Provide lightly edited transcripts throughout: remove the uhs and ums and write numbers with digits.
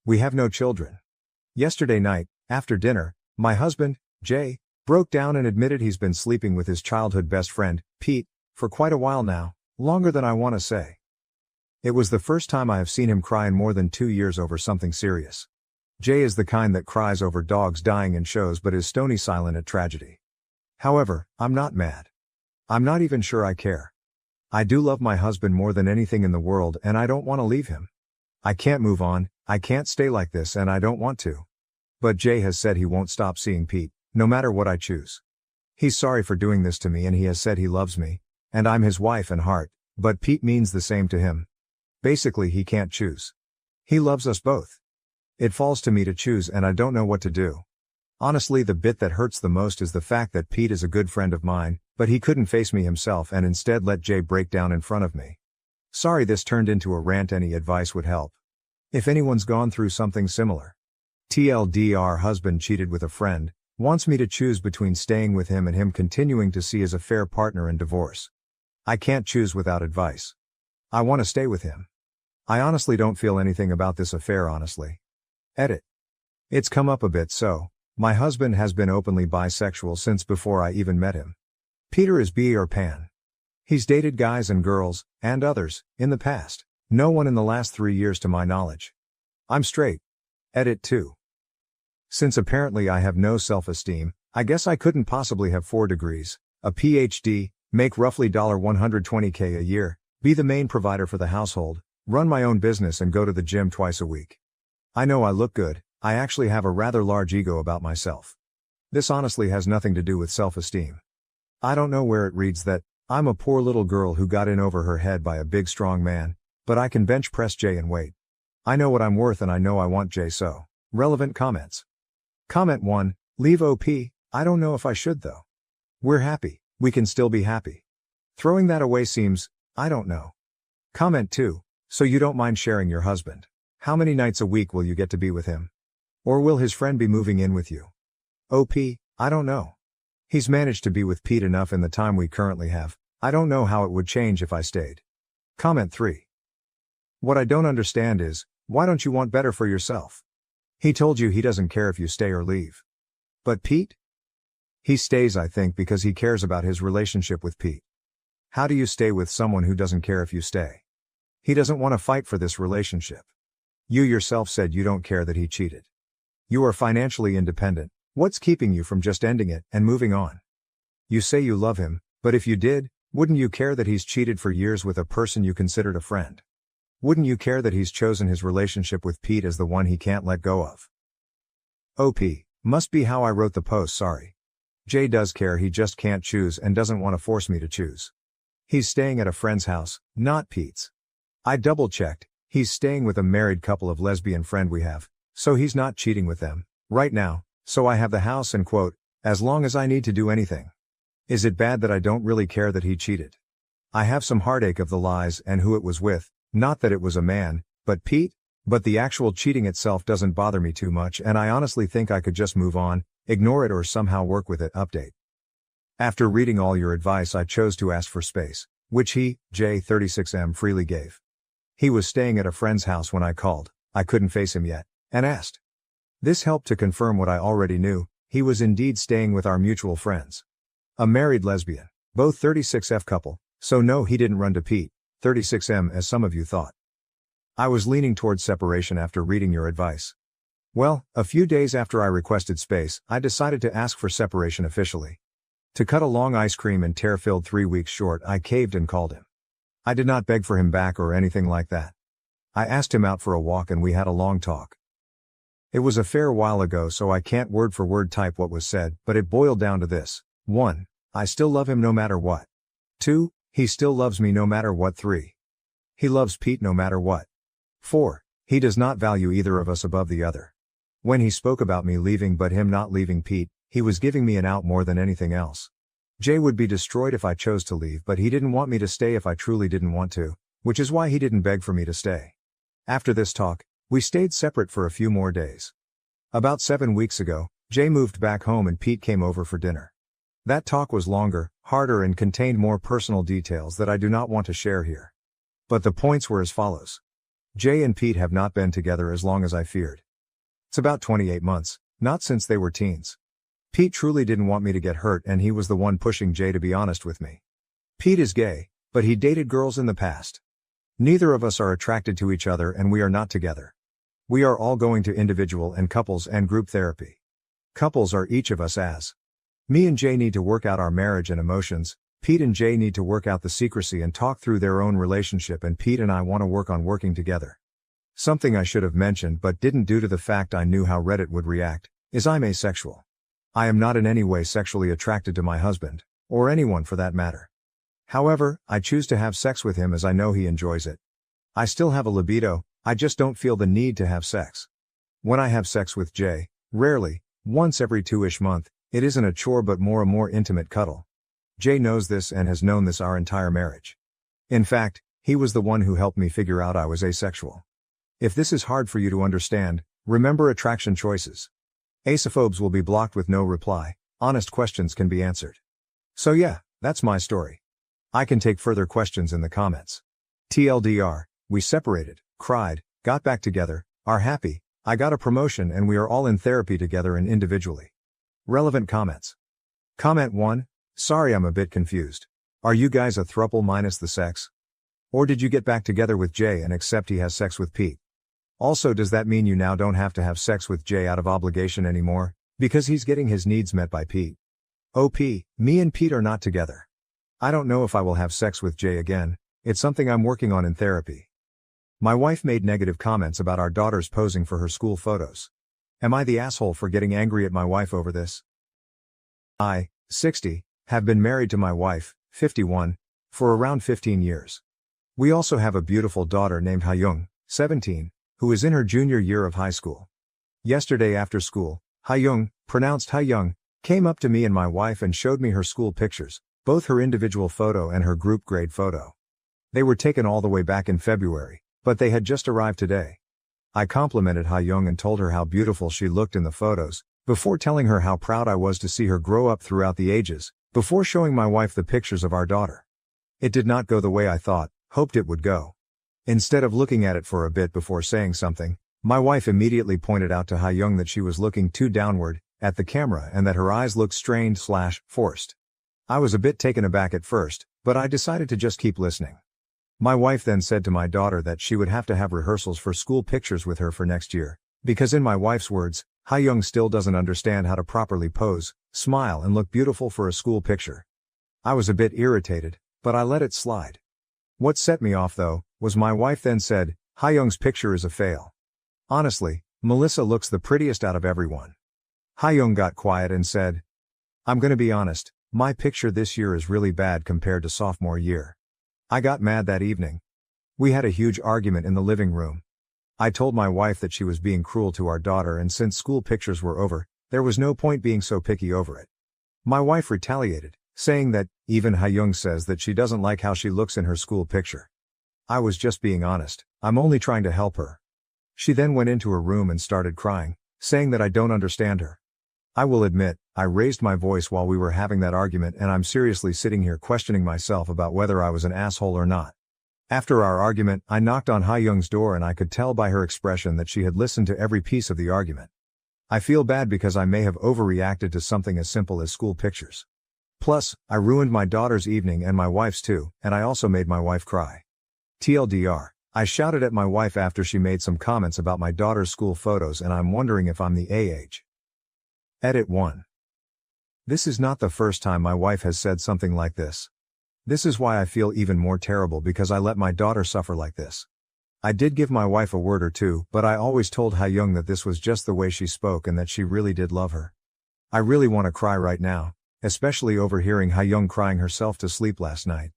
We have no children. Yesterday night, after dinner, my husband, Jay, broke down and admitted he's been sleeping with his childhood best friend, Pete, for quite a while now, longer than I want to say. It was the first time I have seen him cry in more than 2 years over something serious. Jay is the kind that cries over dogs dying in shows but is stony silent at tragedy. However, I'm not mad. I'm not even sure I care. I do love my husband more than anything in the world and I don't want to leave him. I can't move on, I can't stay like this and I don't want to. But Jay has said he won't stop seeing Pete, no matter what I choose. He's sorry for doing this to me and he has said he loves me, and I'm his wife and heart, but Pete means the same to him. Basically he can't choose. He loves us both. It falls to me to choose and I don't know what to do. Honestly, the bit that hurts the most is the fact that Pete is a good friend of mine, but he couldn't face me himself and instead let Jay break down in front of me. Sorry this turned into a rant, any advice would help. If anyone's gone through something similar. TLDR, husband cheated with a friend, wants me to choose between staying with him and him continuing to see as a fair partner and divorce. I can't choose without advice. I want to stay with him. I honestly don't feel anything about this affair honestly. Edit. It's come up a bit so, my husband has been openly bisexual since before I even met him. Peter is bi or pan. He's dated guys and girls, and others, in the past. No one in the last 3 years to my knowledge. I'm straight. Edit 2. Since apparently I have no self-esteem, I guess I couldn't possibly have 4 degrees, a PhD, make roughly $120K a year, be the main provider for the household, run my own business and go to the gym twice a week. I know I look good, I actually have a rather large ego about myself. This honestly has nothing to do with self-esteem. I don't know where it reads that, I'm a poor little girl who got in over her head by a big strong man, but I can bench press Jay and wait. I know what I'm worth and I know I want Jay so. Relevant comments. Comment 1, leave OP, I don't know if I should though. We're happy, we can still be happy. Throwing that away seems, I don't know. Comment 2, so you don't mind sharing your husband. How many nights a week will you get to be with him? Or will his friend be moving in with you? OP, I don't know. He's managed to be with Pete enough in the time we currently have, I don't know how it would change if I stayed. Comment 3. What I don't understand is, why don't you want better for yourself? He told you he doesn't care if you stay or leave. But Pete? He stays I think because he cares about his relationship with Pete. How do you stay with someone who doesn't care if you stay? He doesn't want to fight for this relationship. You yourself said you don't care that he cheated. You are financially independent, what's keeping you from just ending it and moving on? You say you love him, but if you did, wouldn't you care that he's cheated for years with a person you considered a friend? Wouldn't you care that he's chosen his relationship with Pete as the one he can't let go of? OP, must be how I wrote the post, sorry. Jay does care, he just can't choose and doesn't want to force me to choose. He's staying at a friend's house, not Pete's. I double-checked, he's staying with a married couple of lesbian friend we have, so he's not cheating with them, right now, so I have the house and quote, as long as I need to do anything. Is it bad that I don't really care that he cheated? I have some heartache of the lies and who it was with, not that it was a man, but Pete, but the actual cheating itself doesn't bother me too much and I honestly think I could just move on, ignore it or somehow work with it. Update. After reading all your advice I chose to ask for space, which he, J36M, freely gave. He was staying at a friend's house when I called, I couldn't face him yet, and asked. This helped to confirm what I already knew, he was indeed staying with our mutual friends. A married lesbian, both 36F couple, so no, he didn't run to Pete, 36M as some of you thought. I was leaning towards separation after reading your advice. Well, a few days after I requested space, I decided to ask for separation officially. To cut a long ice cream and tear-filled 3 weeks short, I caved and called him. I did not beg for him back or anything like that. I asked him out for a walk and we had a long talk. It was a fair while ago so I can't word for word type what was said, but it boiled down to this. 1. I still love him no matter what. 2. He still loves me no matter what. 3. He loves Pete no matter what. 4. He does not value either of us above the other. When he spoke about me leaving but him not leaving Pete, he was giving me an out more than anything else. Jay would be destroyed if I chose to leave, but he didn't want me to stay if I truly didn't want to, which is why he didn't beg for me to stay. After this talk, we stayed separate for a few more days. About 7 weeks ago, Jay moved back home and Pete came over for dinner. That talk was longer, harder and contained more personal details that I do not want to share here. But the points were as follows. Jay and Pete have not been together as long as I feared. It's about 28 months, not since they were teens. Pete truly didn't want me to get hurt and he was the one pushing Jay to be honest with me. Pete is gay, but he dated girls in the past. Neither of us are attracted to each other and we are not together. We are all going to individual and couples and group therapy. Couples are each of us as. Me and Jay need to work out our marriage and emotions, Pete and Jay need to work out the secrecy and talk through their own relationship, and Pete and I want to work on working together. Something I should have mentioned but didn't due to the fact I knew how Reddit would react, is I'm asexual. I am not in any way sexually attracted to my husband, or anyone for that matter. However, I choose to have sex with him as I know he enjoys it. I still have a libido, I just don't feel the need to have sex. When I have sex with Jay, rarely, once every 2-ish month, it isn't a chore but more a more intimate cuddle. Jay knows this and has known this our entire marriage. In fact, he was the one who helped me figure out I was asexual. If this is hard for you to understand, remember attraction choices. Asophobes will be blocked with no reply, honest questions can be answered. So yeah, that's my story. I can take further questions in the comments. TLDR, we separated, cried, got back together, are happy, I got a promotion and we are all in therapy together and individually. Relevant comments. Comment 1, sorry I'm a bit confused. Are you guys a throuple minus the sex? Or did you get back together with Jay and accept he has sex with Pete? Also, does that mean you now don't have to have sex with Jay out of obligation anymore, because he's getting his needs met by Pete? OP, me and Pete are not together. I don't know if I will have sex with Jay again, it's something I'm working on in therapy. My wife made negative comments about our daughters posing for her school photos. Am I the asshole for getting angry at my wife over this? I, 60, have been married to my wife, 51, for around 15 years. We also have a beautiful daughter named Hayoung, 17, who is in her junior year of high school. Yesterday after school, Hayoung, pronounced Hayoung, came up to me and my wife and showed me her school pictures, both her individual photo and her group grade photo. They were taken all the way back in February, but they had just arrived today. I complimented Hayoung and told her how beautiful she looked in the photos, before telling her how proud I was to see her grow up throughout the ages, before showing my wife the pictures of our daughter. It did not go the way I thought, hoped it would go. Instead of looking at it for a bit before saying something, my wife immediately pointed out to Hayoung that she was looking too downward, at the camera, and that her eyes looked strained/forced. I was a bit taken aback at first, but I decided to just keep listening. My wife then said to my daughter that she would have to have rehearsals for school pictures with her for next year, because in my wife's words, Hayoung still doesn't understand how to properly pose, smile and look beautiful for a school picture. I was a bit irritated, but I let it slide. What set me off though, was my wife then said, Hayoung's picture is a fail. Honestly, Melissa looks the prettiest out of everyone. Hayoung got quiet and said, I'm gonna be honest, my picture this year is really bad compared to sophomore year. I got mad that evening. We had a huge argument in the living room. I told my wife that she was being cruel to our daughter, and since school pictures were over, there was no point being so picky over it. My wife retaliated, saying that, even Hayoung says that she doesn't like how she looks in her school picture. I was just being honest, I'm only trying to help her. She then went into her room and started crying, saying that I don't understand her. I will admit, I raised my voice while we were having that argument, and I'm seriously sitting here questioning myself about whether I was an asshole or not. After our argument, I knocked on Hayoung's door and I could tell by her expression that she had listened to every piece of the argument. I feel bad because I may have overreacted to something as simple as school pictures. Plus, I ruined my daughter's evening and my wife's too, and I also made my wife cry. TLDR, I shouted at my wife after she made some comments about my daughter's school photos, and I'm wondering if I'm the age. Edit 1. This is not the first time my wife has said something like this. This is why I feel even more terrible, because I let my daughter suffer like this. I did give my wife a word or two, but I always told Hayoung that this was just the way she spoke and that she really did love her. I really want to cry right now, especially overhearing Hayoung crying herself to sleep last night.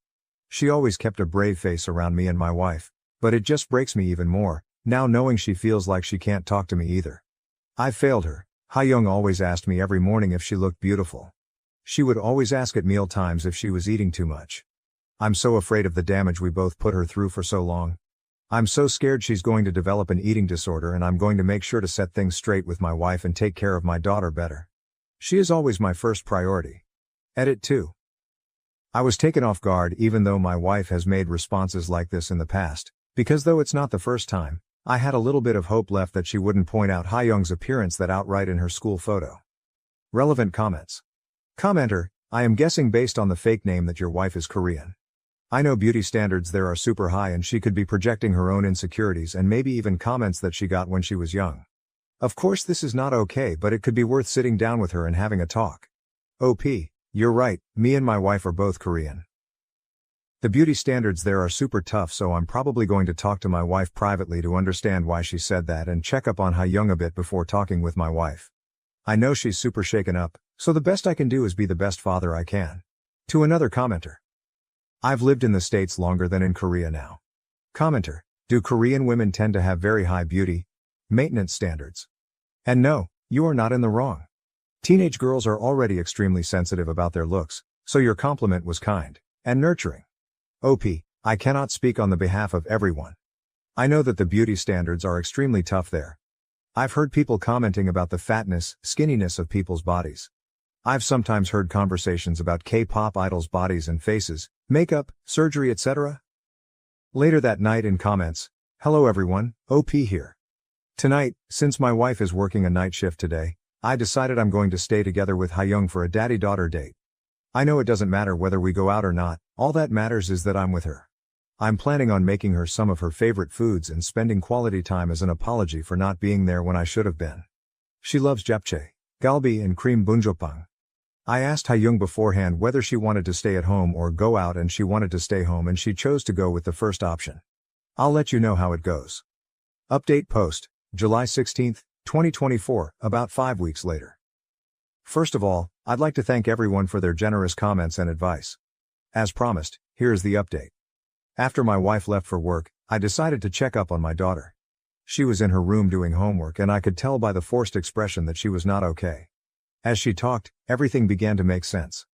She always kept a brave face around me and my wife, but it just breaks me even more, now knowing she feels like she can't talk to me either. I failed her. Hayoung always asked me every morning if she looked beautiful. She would always ask at meal times if she was eating too much. I'm so afraid of the damage we both put her through for so long. I'm so scared she's going to develop an eating disorder, and I'm going to make sure to set things straight with my wife and take care of my daughter better. She is always my first priority. Edit 2. I was taken off guard even though my wife has made responses like this in the past, Because though it's not the first time, I had a little bit of hope left that she wouldn't point out Hayoung's appearance that outright in her school photo. Relevant comments. Commenter, I am guessing based on the fake name that your wife is Korean. I know beauty standards there are super high and she could be projecting her own insecurities and maybe even comments that she got when she was young. Of course this is not okay, but it could be worth sitting down with her and having a talk. OP, you're right, me and my wife are both Korean. The beauty standards there are super tough, so I'm probably going to talk to my wife privately to understand why she said that and check up on Hayoung a bit before talking with my wife. I know she's super shaken up, so the best I can do is be the best father I can. To another commenter. I've lived in the States longer than in Korea now. Commenter, do Korean women tend to have very high beauty maintenance standards? And no, you are not in the wrong. Teenage girls are already extremely sensitive about their looks, so your compliment was kind and nurturing. OP, I cannot speak on the behalf of everyone. I know that the beauty standards are extremely tough there. I've heard people commenting about the fatness, skinniness of people's bodies. I've sometimes heard conversations about K-pop idols' bodies and faces, makeup, surgery, etc. Later that night in comments, hello everyone, OP here. Tonight, since my wife is working a night shift today, I decided I'm going to stay together with Hayoung for a daddy-daughter date. I know it doesn't matter whether we go out or not, all that matters is that I'm with her. I'm planning on making her some of her favorite foods and spending quality time as an apology for not being there when I should have been. She loves japchae, galbi and cream bunjopang. I asked Hayoung beforehand whether she wanted to stay at home or go out, and she wanted to stay home and she chose to go with the first option. I'll let you know how it goes. Update post, July 16, 2024, about 5 weeks later. First of all, I'd like to thank everyone for their generous comments and advice. As promised, here is the update. After my wife left for work, I decided to check up on my daughter. She was in her room doing homework and I could tell by the forced expression that she was not okay. As she talked, everything began to make sense.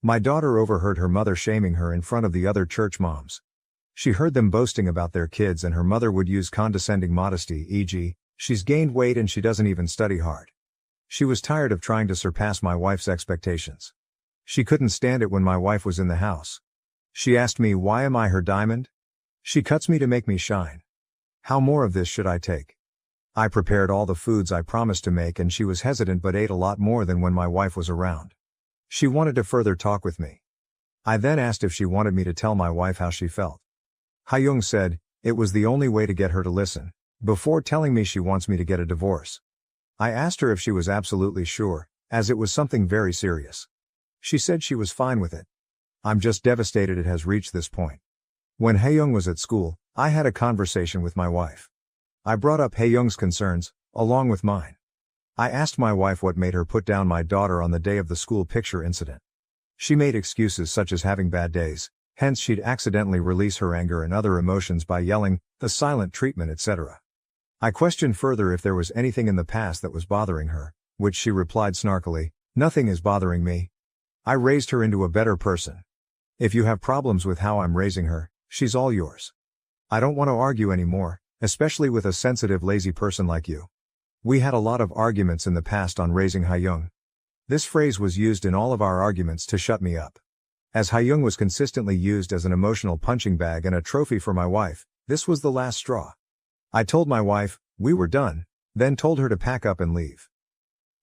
My daughter overheard her mother shaming her in front of the other church moms. She heard them boasting about their kids and her mother would use condescending modesty, e.g., she's gained weight and she doesn't even study hard. She was tired of trying to surpass my wife's expectations. She couldn't stand it when my wife was in the house. She asked me, why am I her diamond? She cuts me to make me shine. How more of this should I take? I prepared all the foods I promised to make and she was hesitant but ate a lot more than when my wife was around. She wanted to further talk with me. I then asked if she wanted me to tell my wife how she felt. Hayoung said, it was the only way to get her to listen, before telling me she wants me to get a divorce. I asked her if she was absolutely sure, as it was something very serious. She said she was fine with it. I'm just devastated it has reached this point. When Hayoung was at school, I had a conversation with my wife. I brought up Hayoung's concerns, along with mine. I asked my wife what made her put down my daughter on the day of the school picture incident. She made excuses such as having bad days, hence she'd accidentally release her anger and other emotions by yelling, the silent treatment, etc. I questioned further if there was anything in the past that was bothering her, which she replied snarkily, nothing is bothering me. I raised her into a better person. If you have problems with how I'm raising her, she's all yours. I don't want to argue anymore, especially with a sensitive, lazy person like you. We had a lot of arguments in the past on raising Hayoung. This phrase was used in all of our arguments to shut me up. As Hayoung was consistently used as an emotional punching bag and a trophy for my wife, this was the last straw. I told my wife, we were done, then told her to pack up and leave.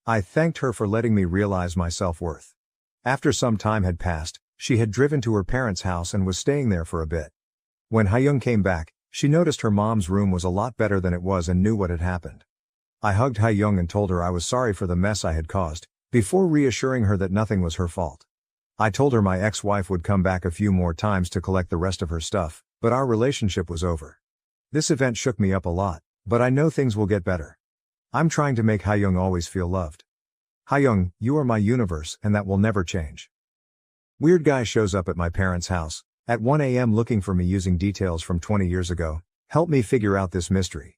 I thanked her for letting me realize my self-worth. After some time had passed, she had driven to her parents' house and was staying there for a bit. When Hayoung came back, she noticed her mom's room was a lot better than it was and knew what had happened. I hugged Hayoung and told her I was sorry for the mess I had caused, before reassuring her that nothing was her fault. I told her my ex-wife would come back a few more times to collect the rest of her stuff, but our relationship was over. This event shook me up a lot, but I know things will get better. I'm trying to make Hayoung always feel loved. Hayoung, you are my universe and that will never change. Weird guy shows up at my parents' house, at 1 a.m. looking for me using details from 20 years ago. Help me figure out this mystery.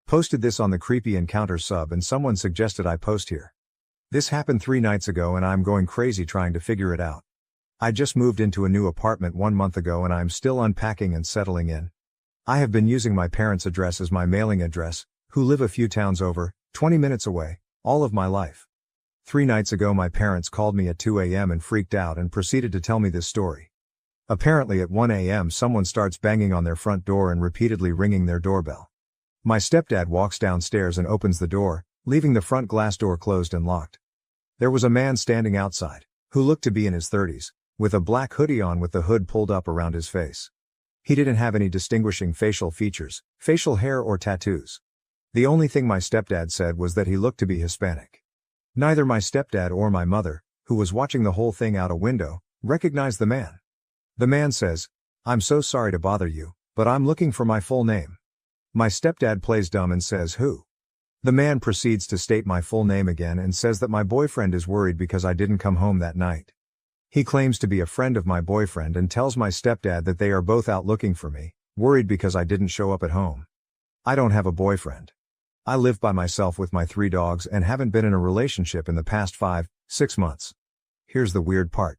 Posted this on the Creepy Encounter sub and someone suggested I post here. This happened 3 nights ago and I'm going crazy trying to figure it out. I just moved into a new apartment 1 month ago and I'm still unpacking and settling in. I have been using my parents' address as my mailing address, who live a few towns over, 20 minutes away, all of my life. 3 nights ago my parents called me at 2 a.m. and freaked out and proceeded to tell me this story. Apparently at 1 a.m. someone starts banging on their front door and repeatedly ringing their doorbell. My stepdad walks downstairs and opens the door, leaving the front glass door closed and locked. There was a man standing outside, who looked to be in his 30s, with a black hoodie on with the hood pulled up around his face. He didn't have any distinguishing facial features, facial hair or tattoos. The only thing my stepdad said was that he looked to be Hispanic. Neither my stepdad or my mother, who was watching the whole thing out a window, recognized the man. The man says, "I'm so sorry to bother you, but I'm looking for my full name." My stepdad plays dumb and says, "Who?" The man proceeds to state my full name again and says that my boyfriend is worried because I didn't come home that night. He claims to be a friend of my boyfriend and tells my stepdad that they are both out looking for me, worried because I didn't show up at home. I don't have a boyfriend. I live by myself with my 3 dogs and haven't been in a relationship in the past 5-6 months. Here's the weird part.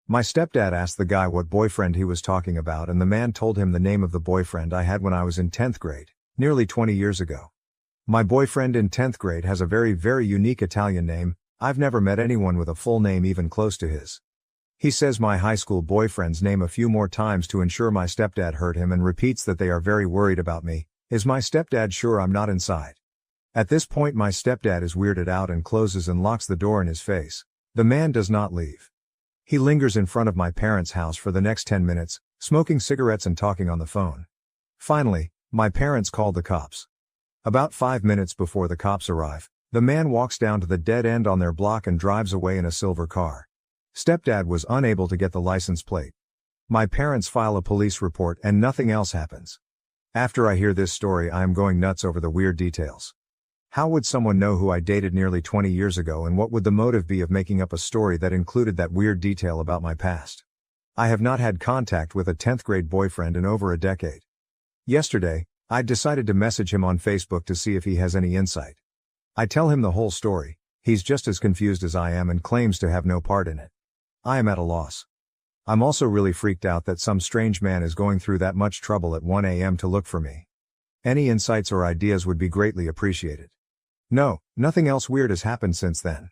My stepdad asked the guy what boyfriend he was talking about, and the man told him the name of the boyfriend I had when I was in 10th grade, nearly 20 years ago. My boyfriend in 10th grade has a very, very unique Italian name. I've never met anyone with a full name even close to his. He says my high school boyfriend's name a few more times to ensure my stepdad heard him and repeats that they are very worried about me. Is my stepdad sure I'm not inside? At this point my stepdad is weirded out and closes and locks the door in his face. The man does not leave. He lingers in front of my parents' house for the next 10 minutes, smoking cigarettes and talking on the phone. Finally, my parents called the cops. About 5 minutes before the cops arrive, the man walks down to the dead end on their block and drives away in a silver car. Stepdad was unable to get the license plate. My parents file a police report and nothing else happens. After I hear this story I am going nuts over the weird details. How would someone know who I dated nearly 20 years ago, and what would the motive be of making up a story that included that weird detail about my past? I have not had contact with a 10th grade boyfriend in over a decade. Yesterday, I decided to message him on Facebook to see if he has any insight. I tell him the whole story. He's just as confused as I am and claims to have no part in it. I am at a loss. I'm also really freaked out that some strange man is going through that much trouble at 1 a.m. to look for me. Any insights or ideas would be greatly appreciated. No, nothing else weird has happened since then.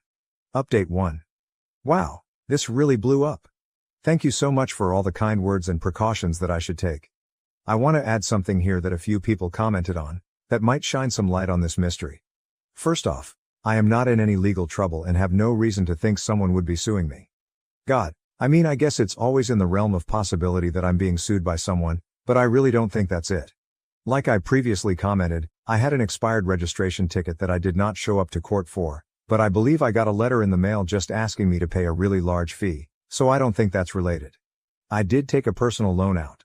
Update 1. Wow, this really blew up. Thank you so much for all the kind words and precautions that I should take. I want to add something here that a few people commented on, that might shine some light on this mystery. First off, I am not in any legal trouble and have no reason to think someone would be suing me. God, I guess it's always in the realm of possibility that I'm being sued by someone, but I really don't think that's it. Like I previously commented, I had an expired registration ticket that I did not show up to court for, but I believe I got a letter in the mail just asking me to pay a really large fee, so I don't think that's related. I did take a personal loan out.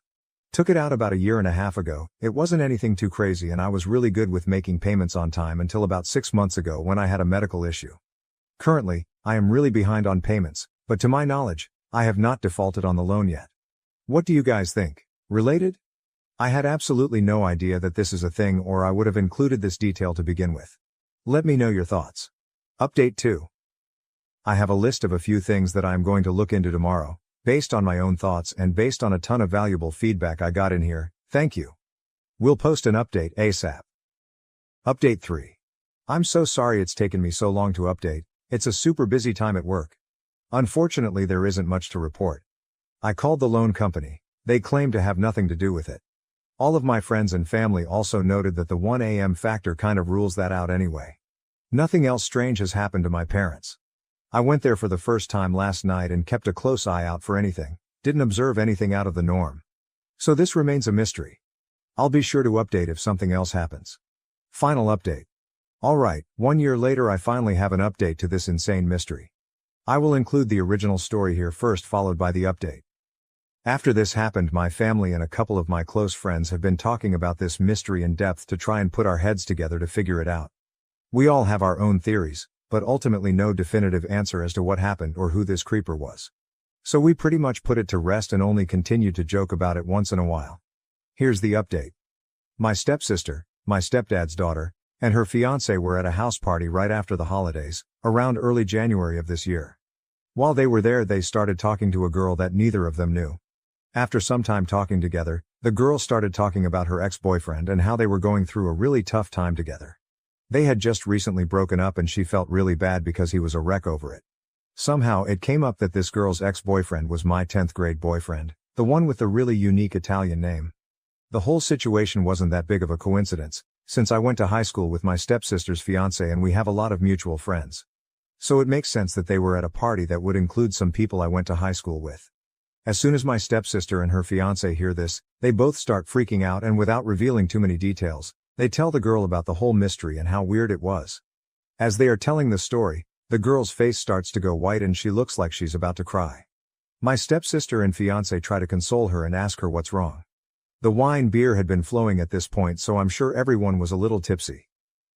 Took it out about 1.5 years ago. It wasn't anything too crazy and I was really good with making payments on time until about 6 months ago when I had a medical issue. Currently, I am really behind on payments, but to my knowledge, I have not defaulted on the loan yet. What do you guys think? Related? I had absolutely no idea that this is a thing, or I would have included this detail to begin with. Let me know your thoughts. Update 2. I have a list of a few things that I am going to look into tomorrow, based on my own thoughts and based on a ton of valuable feedback I got in here. Thank you. We'll post an update ASAP. Update 3. I'm so sorry it's taken me so long to update. It's a super busy time at work. Unfortunately, there isn't much to report. I called the loan company. They claim to have nothing to do with it. All of my friends and family also noted that the 1 a.m. factor kind of rules that out anyway. Nothing else strange has happened to my parents. I went there for the first time last night and kept a close eye out for anything, didn't observe anything out of the norm. So this remains a mystery. I'll be sure to update if something else happens. Final update. Alright, 1 year later I finally have an update to this insane mystery. I will include the original story here first, followed by the update. After this happened, my family and a couple of my close friends have been talking about this mystery in depth to try and put our heads together to figure it out. We all have our own theories, but ultimately no definitive answer as to what happened or who this creeper was. So we pretty much put it to rest and only continued to joke about it once in a while. Here's the update. My stepsister, my stepdad's daughter, and her fiancé were at a house party right after the holidays, around early January of this year. While they were there, they started talking to a girl that neither of them knew. After some time talking together, the girl started talking about her ex-boyfriend and how they were going through a really tough time together. They had just recently broken up and she felt really bad because he was a wreck over it. Somehow it came up that this girl's ex-boyfriend was my 10th grade boyfriend, The one with the really unique Italian name. The whole situation wasn't that big of a coincidence, since I went to high school with my stepsister's fiance and we have a lot of mutual friends. So it makes sense that they were at a party that would include some people I went to high school with. As soon as my stepsister and her fiance hear this, they both start freaking out, and without revealing too many details, they tell the girl about the whole mystery and how weird it was. As they are telling the story, the girl's face starts to go white and she looks like she's about to cry. My stepsister and fiance try to console her and ask her what's wrong. The wine beer had been flowing at this point, so I'm sure everyone was a little tipsy.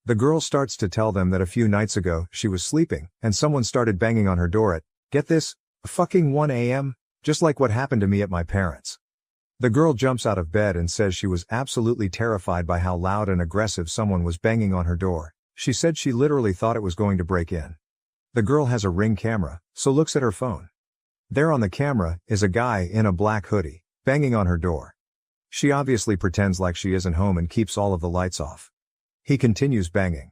The girl starts to tell them that a few nights ago, she was sleeping, and someone started banging on her door at, get this, fucking 1 a.m., just like what happened to me at my parents'. The girl jumps out of bed and says she was absolutely terrified by how loud and aggressive someone was banging on her door. She said she literally thought it was going to break in. The girl has a Ring camera, so looks at her phone. There on the camera is a guy in a black hoodie, banging on her door. She obviously pretends like she isn't home and keeps all of the lights off. He continues banging.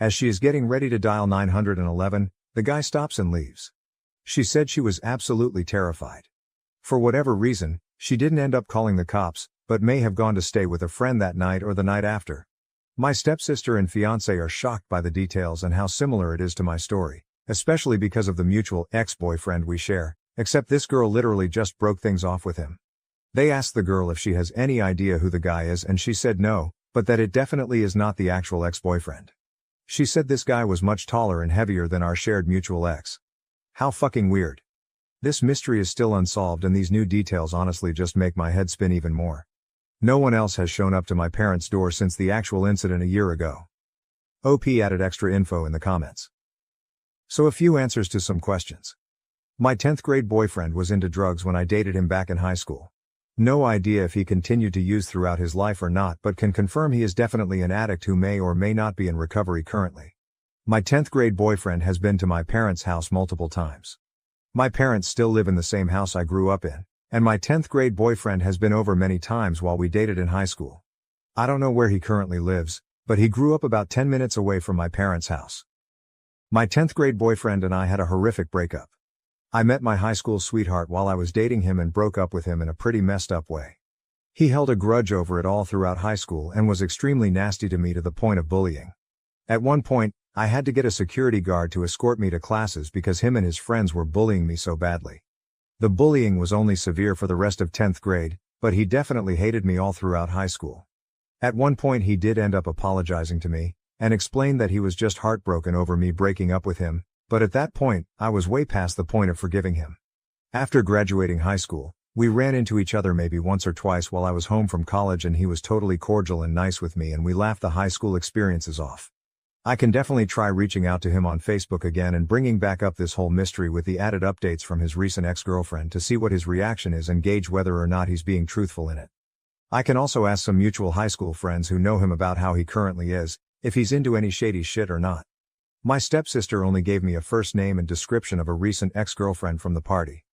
As she is getting ready to dial 911, the guy stops and leaves. She said she was absolutely terrified. For whatever reason, she didn't end up calling the cops, but may have gone to stay with a friend that night or the night after. My stepsister and fiance are shocked by the details and how similar it is to my story, especially because of the mutual ex-boyfriend we share, except this girl literally just broke things off with him. They asked the girl if she has any idea who the guy is and she said no, but that it definitely is not the actual ex-boyfriend. She said this guy was much taller and heavier than our shared mutual ex. How fucking weird. This mystery is still unsolved and these new details honestly just make my head spin even more. No one else has shown up to my parents' door since the actual incident a year ago. OP added extra info in the comments. So a few answers to some questions. My 10th grade boyfriend was into drugs when I dated him back in high school. No idea if he continued to use throughout his life or not, but can confirm he is definitely an addict who may or may not be in recovery currently. My 10th grade boyfriend has been to my parents' house multiple times. My parents still live in the same house I grew up in, and my 10th grade boyfriend has been over many times while we dated in high school. I don't know where he currently lives, but he grew up about 10 minutes away from my parents' house. My 10th grade boyfriend and I had a horrific breakup. I met my high school sweetheart while I was dating him and broke up with him in a pretty messed up way. He held a grudge over it all throughout high school and was extremely nasty to me to the point of bullying. At one point, I had to get a security guard to escort me to classes because him and his friends were bullying me so badly. The bullying was only severe for the rest of 10th grade, but he definitely hated me all throughout high school. At one point he did end up apologizing to me, and explained that he was just heartbroken over me breaking up with him, but at that point, I was way past the point of forgiving him. After graduating high school, we ran into each other maybe once or twice while I was home from college and he was totally cordial and nice with me and we laughed the high school experiences off. I can definitely try reaching out to him on Facebook again and bringing back up this whole mystery with the added updates from his recent ex-girlfriend to see what his reaction is and gauge whether or not he's being truthful in it. I can also ask some mutual high school friends who know him about how he currently is, if he's into any shady shit or not. My stepsister only gave me a first name and description of a recent ex-girlfriend from the party.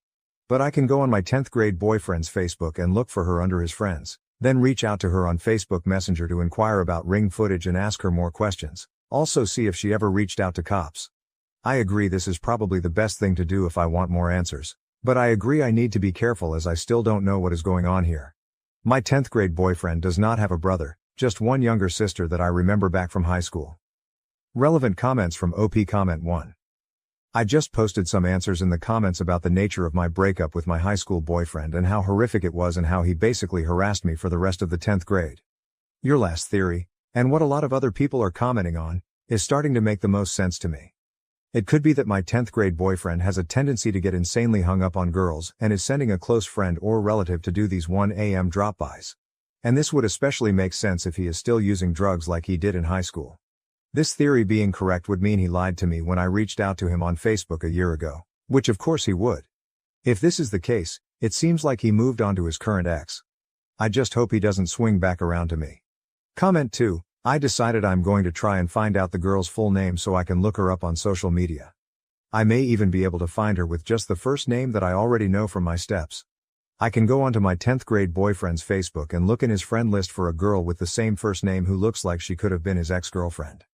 But I can go on my 10th grade boyfriend's Facebook and look for her under his friends, then reach out to her on Facebook Messenger to inquire about Ring footage and ask her more questions. Also see if she ever reached out to cops. I agree this is probably the best thing to do if I want more answers, but I agree I need to be careful as I still don't know what is going on here. My 10th grade boyfriend does not have a brother, just one younger sister that I remember back from high school. Relevant comments from OP Comment 1. I just posted some answers in the comments about the nature of my breakup with my high school boyfriend and how horrific it was and how he basically harassed me for the rest of the 10th grade. Your last theory, and what a lot of other people are commenting on, is starting to make the most sense to me. It could be that my 10th grade boyfriend has a tendency to get insanely hung up on girls and is sending a close friend or relative to do these 1 a.m. drop-bys. And this would especially make sense if he is still using drugs like he did in high school. This theory being correct would mean he lied to me when I reached out to him on Facebook a year ago, which of course he would. If this is the case, it seems like he moved on to his current ex. I just hope he doesn't swing back around to me. Comment 2. I decided I'm going to try and find out the girl's full name so I can look her up on social media. I may even be able to find her with just the first name that I already know from my steps. I can go onto my 10th grade boyfriend's Facebook and look in his friend list for a girl with the same first name who looks like she could have been his ex-girlfriend.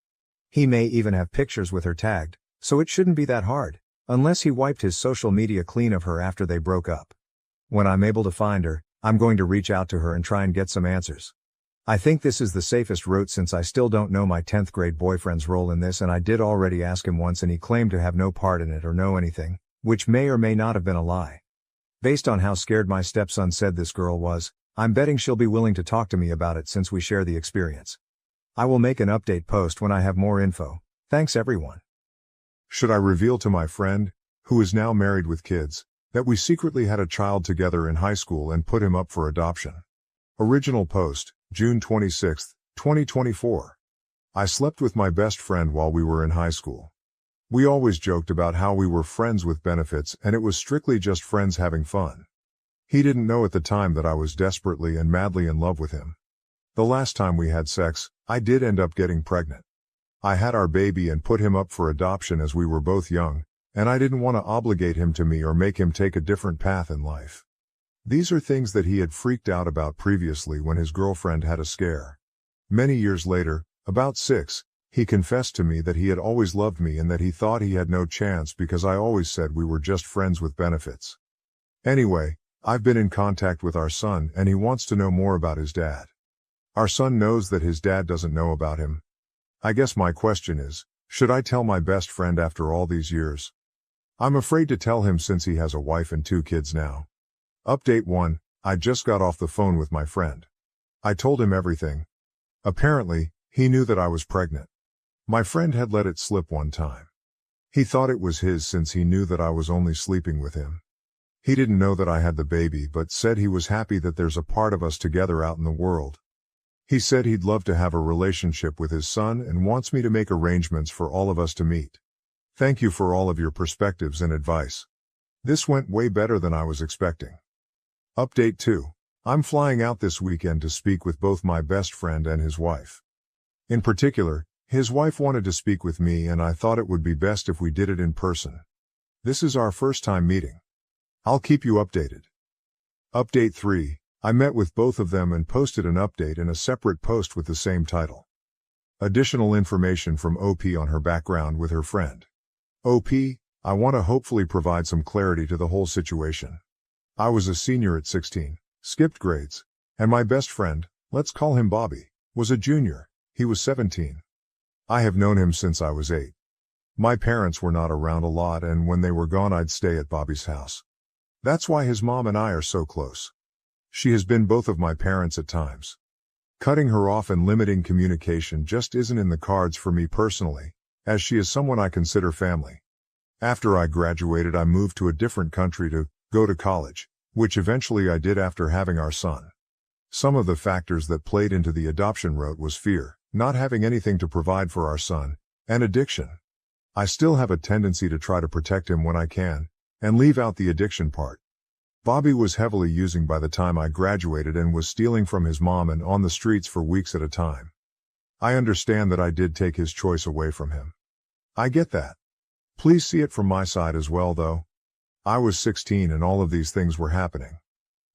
He may even have pictures with her tagged, so it shouldn't be that hard, unless he wiped his social media clean of her after they broke up. When I'm able to find her, I'm going to reach out to her and try and get some answers. I think this is the safest route since I still don't know my 10th grade boyfriend's role in this, and I did already ask him once and he claimed to have no part in it or know anything, which may or may not have been a lie. Based on how scared my stepson said this girl was, I'm betting she'll be willing to talk to me about it since we share the experience. I will make an update post when I have more info. Thanks everyone. Should I reveal to my friend, who is now married with kids, that we secretly had a child together in high school and put him up for adoption? Original post, June 26, 2024. I slept with my best friend while we were in high school. We always joked about how we were friends with benefits and it was strictly just friends having fun. He didn't know at the time that I was desperately and madly in love with him. The last time we had sex, I did end up getting pregnant. I had our baby and put him up for adoption as we were both young, and I didn't want to obligate him to me or make him take a different path in life. These are things that he had freaked out about previously when his girlfriend had a scare. Many years later, about 6, he confessed to me that he had always loved me and that he thought he had no chance because I always said we were just friends with benefits. Anyway, I've been in contact with our son and he wants to know more about his dad. Our son knows that his dad doesn't know about him. I guess my question is, should I tell my best friend after all these years? I'm afraid to tell him since he has a wife and 2 kids now. Update 1, I just got off the phone with my friend. I told him everything. Apparently, he knew that I was pregnant. My friend had let it slip one time. He thought it was his since he knew that I was only sleeping with him. He didn't know that I had the baby but said he was happy that there's a part of us together out in the world. He said he'd love to have a relationship with his son and wants me to make arrangements for all of us to meet. Thank you for all of your perspectives and advice. This went way better than I was expecting. Update 2. I'm flying out this weekend to speak with both my best friend and his wife. In particular, his wife wanted to speak with me and I thought it would be best if we did it in person. This is our first time meeting. I'll keep you updated. Update 3. I met with both of them and posted an update in a separate post with the same title. Additional information from OP on her background with her friend. OP, I want to hopefully provide some clarity to the whole situation. I was a senior at 16, skipped grades, and my best friend, let's call him Bobby, was a junior, he was 17. I have known him since I was 8. My parents were not around a lot and when they were gone I'd stay at Bobby's house. That's why his mom and I are so close. She has been both of my parents at times. Cutting her off and limiting communication just isn't in the cards for me personally, as she is someone I consider family. After I graduated I moved to a different country to go to college, which eventually I did after having our son. Some of the factors that played into the adoption route was fear, not having anything to provide for our son, and addiction. I still have a tendency to try to protect him when I can, and leave out the addiction part. Bobby was heavily using by the time I graduated and was stealing from his mom and on the streets for weeks at a time. I understand that I did take his choice away from him. I get that. Please see it from my side as well though. I was 16 and all of these things were happening.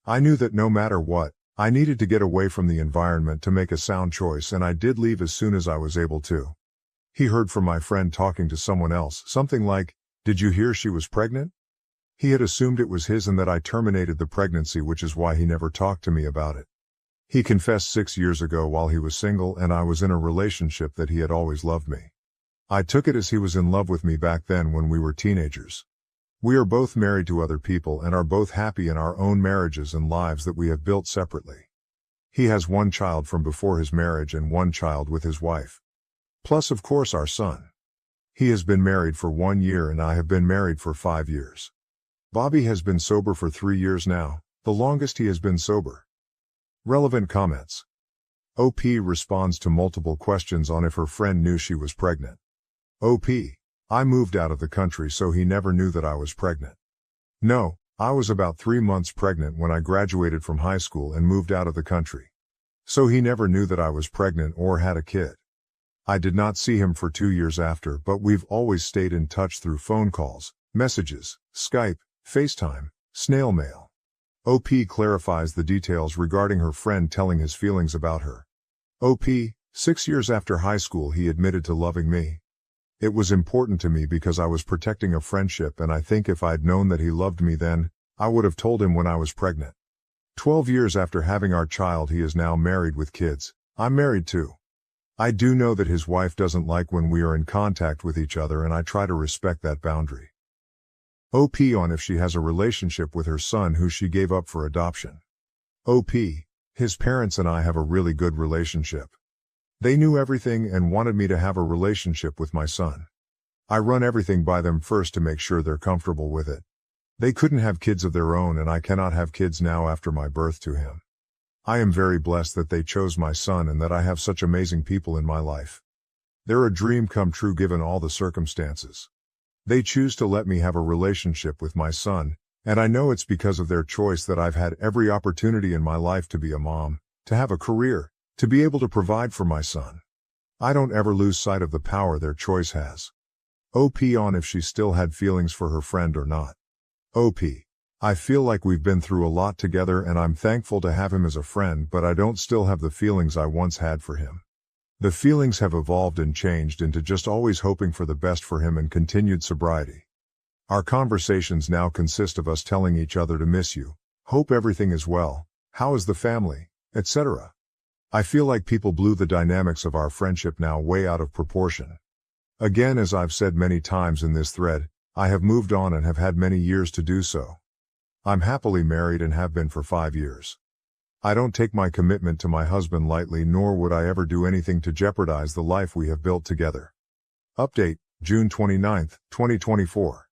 I knew that no matter what, I needed to get away from the environment to make a sound choice and I did leave as soon as I was able to. He heard from my friend talking to someone else, something like, "Did you hear she was pregnant?" He had assumed it was his and that I terminated the pregnancy, which is why he never talked to me about it. He confessed 6 years ago while he was single and I was in a relationship that he had always loved me. I took it as he was in love with me back then when we were teenagers. We are both married to other people and are both happy in our own marriages and lives that we have built separately. He has 1 child from before his marriage and 1 child with his wife. Plus of course our son. He has been married for 1 year and I have been married for 5 years. Bobby has been sober for 3 years now, the longest he has been sober. Relevant comments. OP responds to multiple questions on if her friend knew she was pregnant. OP, I moved out of the country so he never knew that I was pregnant. No, I was about 3 months pregnant when I graduated from high school and moved out of the country. So he never knew that I was pregnant or had a kid. I did not see him for 2 years after, but we've always stayed in touch through phone calls, messages, Skype, FaceTime, snail mail. OP clarifies the details regarding her friend telling his feelings about her. OP, 6 years after high school he admitted to loving me. It was important to me because I was protecting a friendship and I think if I'd known that he loved me then, I would have told him when I was pregnant. 12 years after having our child, he is now married with kids. I'm married too. I do know that his wife doesn't like when we are in contact with each other, and I try to respect that boundary. OP on if she has a relationship with her son who she gave up for adoption. OP, his parents and I have a really good relationship. They knew everything and wanted me to have a relationship with my son. I run everything by them first to make sure they're comfortable with it. They couldn't have kids of their own, and I cannot have kids now after my birth to him. I am very blessed that they chose my son and that I have such amazing people in my life. They're a dream come true given all the circumstances. They choose to let me have a relationship with my son, and I know it's because of their choice that I've had every opportunity in my life to be a mom, to have a career, to be able to provide for my son. I don't ever lose sight of the power their choice has. OP on if she still had feelings for her friend or not. OP. I feel like we've been through a lot together and I'm thankful to have him as a friend, but I don't still have the feelings I once had for him. The feelings have evolved and changed into just always hoping for the best for him and continued sobriety. Our conversations now consist of us telling each other to miss you, hope everything is well, how is the family, etc. I feel like people blew the dynamics of our friendship now way out of proportion. Again, as I've said many times in this thread, I have moved on and have had many years to do so. I'm happily married and have been for 5 years. I don't take my commitment to my husband lightly, nor would I ever do anything to jeopardize the life we have built together. Update, June 29, 2024.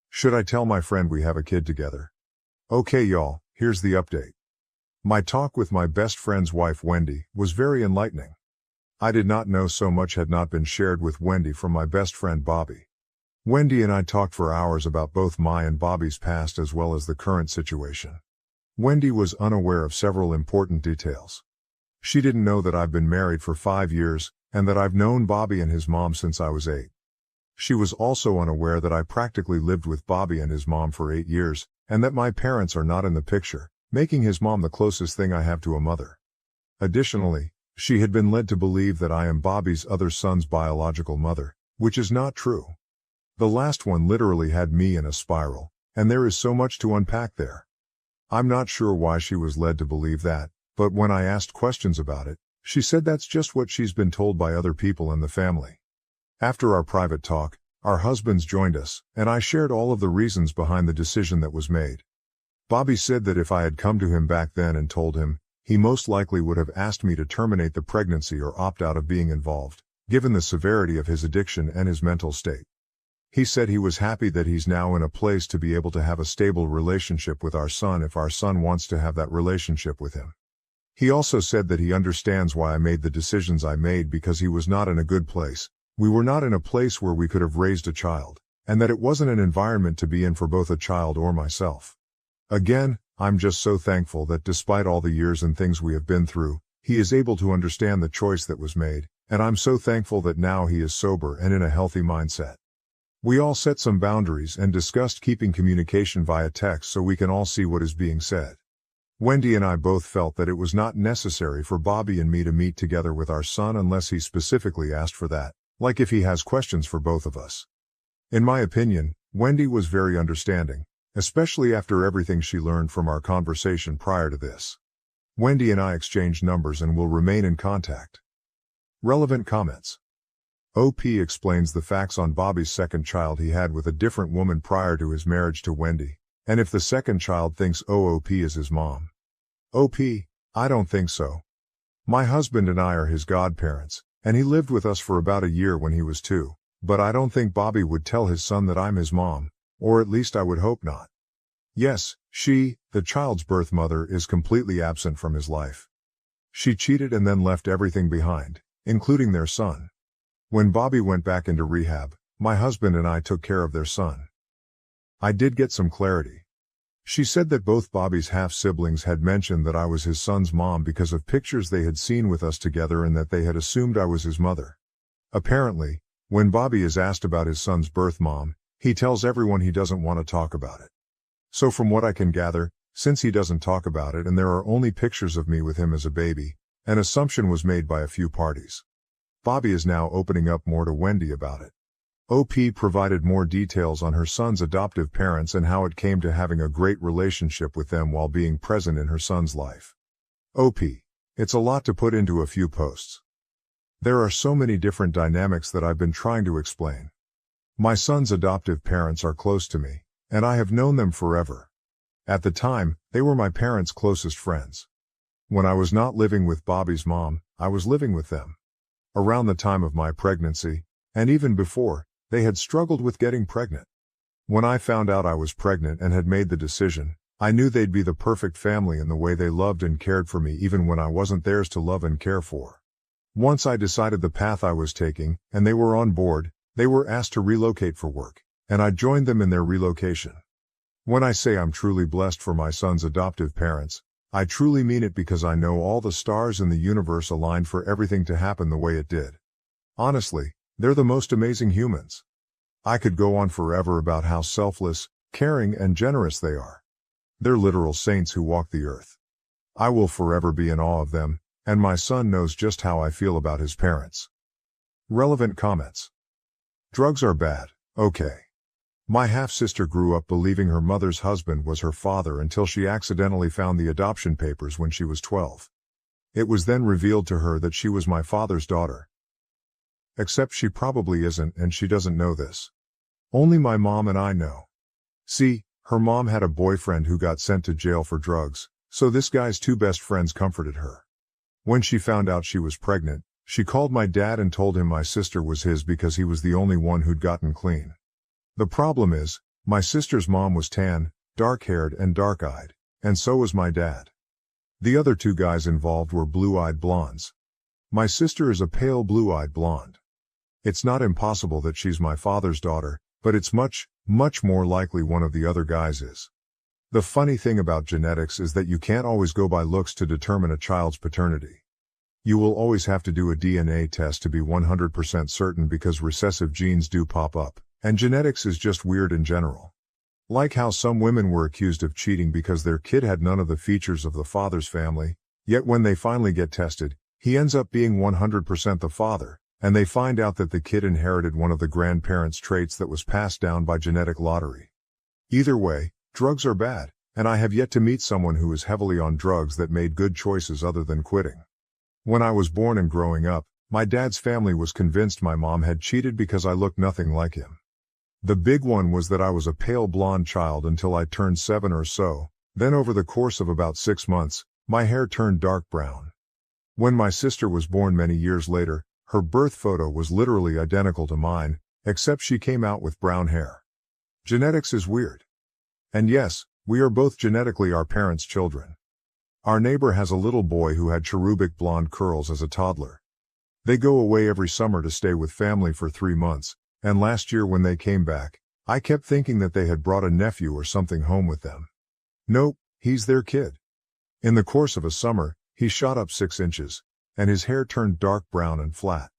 Should I tell my friend we have a kid together? Okay y'all, here's the update. My talk with my best friend's wife Wendy was very enlightening. I did not know so much had not been shared with Wendy from my best friend Bobby. Wendy and I talked for hours about both my and Bobby's past as well as the current situation. Wendy was unaware of several important details. She didn't know that I've been married for 5 years, and that I've known Bobby and his mom since I was 8. She was also unaware that I practically lived with Bobby and his mom for 8 years, and that my parents are not in the picture, making his mom the closest thing I have to a mother. Additionally, she had been led to believe that I am Bobby's other son's biological mother, which is not true. The last one literally had me in a spiral, and there is so much to unpack there. I'm not sure why she was led to believe that, but when I asked questions about it, she said that's just what she's been told by other people in the family. After our private talk, our husbands joined us, and I shared all of the reasons behind the decision that was made. Bobby said that if I had come to him back then and told him, he most likely would have asked me to terminate the pregnancy or opt out of being involved, given the severity of his addiction and his mental state. He said he was happy that he's now in a place to be able to have a stable relationship with our son if our son wants to have that relationship with him. He also said that he understands why I made the decisions I made because he was not in a good place. We were not in a place where we could have raised a child, and that it wasn't an environment to be in for both a child or myself. Again, I'm just so thankful that despite all the years and things we have been through, he is able to understand the choice that was made, and I'm so thankful that now he is sober and in a healthy mindset. We all set some boundaries and discussed keeping communication via text so we can all see what is being said. Wendy and I both felt that it was not necessary for Bobby and me to meet together with our son unless he specifically asked for that, like if he has questions for both of us. In my opinion, Wendy was very understanding, especially after everything she learned from our conversation prior to this. Wendy and I exchanged numbers and will remain in contact. Relevant comments. OP explains the facts on Bobby's second child he had with a different woman prior to his marriage to Wendy, and if the second child thinks OP is his mom. OP, I don't think so. My husband and I are his godparents, and he lived with us for about a year when he was 2, but I don't think Bobby would tell his son that I'm his mom, or at least I would hope not. Yes, she, the child's birth mother, is completely absent from his life. She cheated and then left everything behind, including their son. When Bobby went back into rehab, my husband and I took care of their son. I did get some clarity. She said that both Bobby's half-siblings had mentioned that I was his son's mom because of pictures they had seen with us together and that they had assumed I was his mother. Apparently, when Bobby is asked about his son's birth mom, he tells everyone he doesn't want to talk about it. So from what I can gather, since he doesn't talk about it and there are only pictures of me with him as a baby, an assumption was made by a few parties. Bobby is now opening up more to Wendy about it. OP provided more details on her son's adoptive parents and how it came to having a great relationship with them while being present in her son's life. OP. It's a lot to put into a few posts. There are so many different dynamics that I've been trying to explain. My son's adoptive parents are close to me, and I have known them forever. At the time, they were my parents' closest friends. When I was not living with Bobby's mom, I was living with them. Around the time of my pregnancy, and even before, they had struggled with getting pregnant. When I found out I was pregnant and had made the decision, I knew they'd be the perfect family in the way they loved and cared for me even when I wasn't theirs to love and care for. Once I decided the path I was taking, and they were on board, they were asked to relocate for work, and I joined them in their relocation. When I say I'm truly blessed for my son's adoptive parents, I truly mean it because I know all the stars in the universe aligned for everything to happen the way it did. Honestly, they're the most amazing humans. I could go on forever about how selfless, caring, and generous they are. They're literal saints who walk the earth. I will forever be in awe of them, and my son knows just how I feel about his parents. Relevant comments. Drugs are bad, okay. My half-sister grew up believing her mother's husband was her father until she accidentally found the adoption papers when she was 12. It was then revealed to her that she was my father's daughter. Except she probably isn't, and she doesn't know this. Only my mom and I know. See, her mom had a boyfriend who got sent to jail for drugs, so this guy's two best friends comforted her. When she found out she was pregnant, she called my dad and told him my sister was his because he was the only one who'd gotten clean. The problem is, my sister's mom was tan, dark-haired and dark-eyed, and so was my dad. The other two guys involved were blue-eyed blondes. My sister is a pale blue-eyed blonde. It's not impossible that she's my father's daughter, but it's much, much more likely one of the other guys is. The funny thing about genetics is that you can't always go by looks to determine a child's paternity. You will always have to do a DNA test to be 100% certain because recessive genes do pop up. And genetics is just weird in general. Like how some women were accused of cheating because their kid had none of the features of the father's family, yet when they finally get tested, he ends up being 100% the father, and they find out that the kid inherited one of the grandparents' traits that was passed down by genetic lottery. Either way, drugs are bad, and I have yet to meet someone who is heavily on drugs that made good choices other than quitting. When I was born and growing up, my dad's family was convinced my mom had cheated because I looked nothing like him. The big one was that I was a pale blonde child until I turned 7 or so, then over the course of about 6 months, my hair turned dark brown. When my sister was born many years later, her birth photo was literally identical to mine, except she came out with brown hair. Genetics is weird. And yes, we are both genetically our parents' children. Our neighbor has a little boy who had cherubic blonde curls as a toddler. They go away every summer to stay with family for 3 months. And last year when they came back, I kept thinking that they had brought a nephew or something home with them. Nope, he's their kid. In the course of a summer, he shot up 6 inches, and his hair turned dark brown and flat.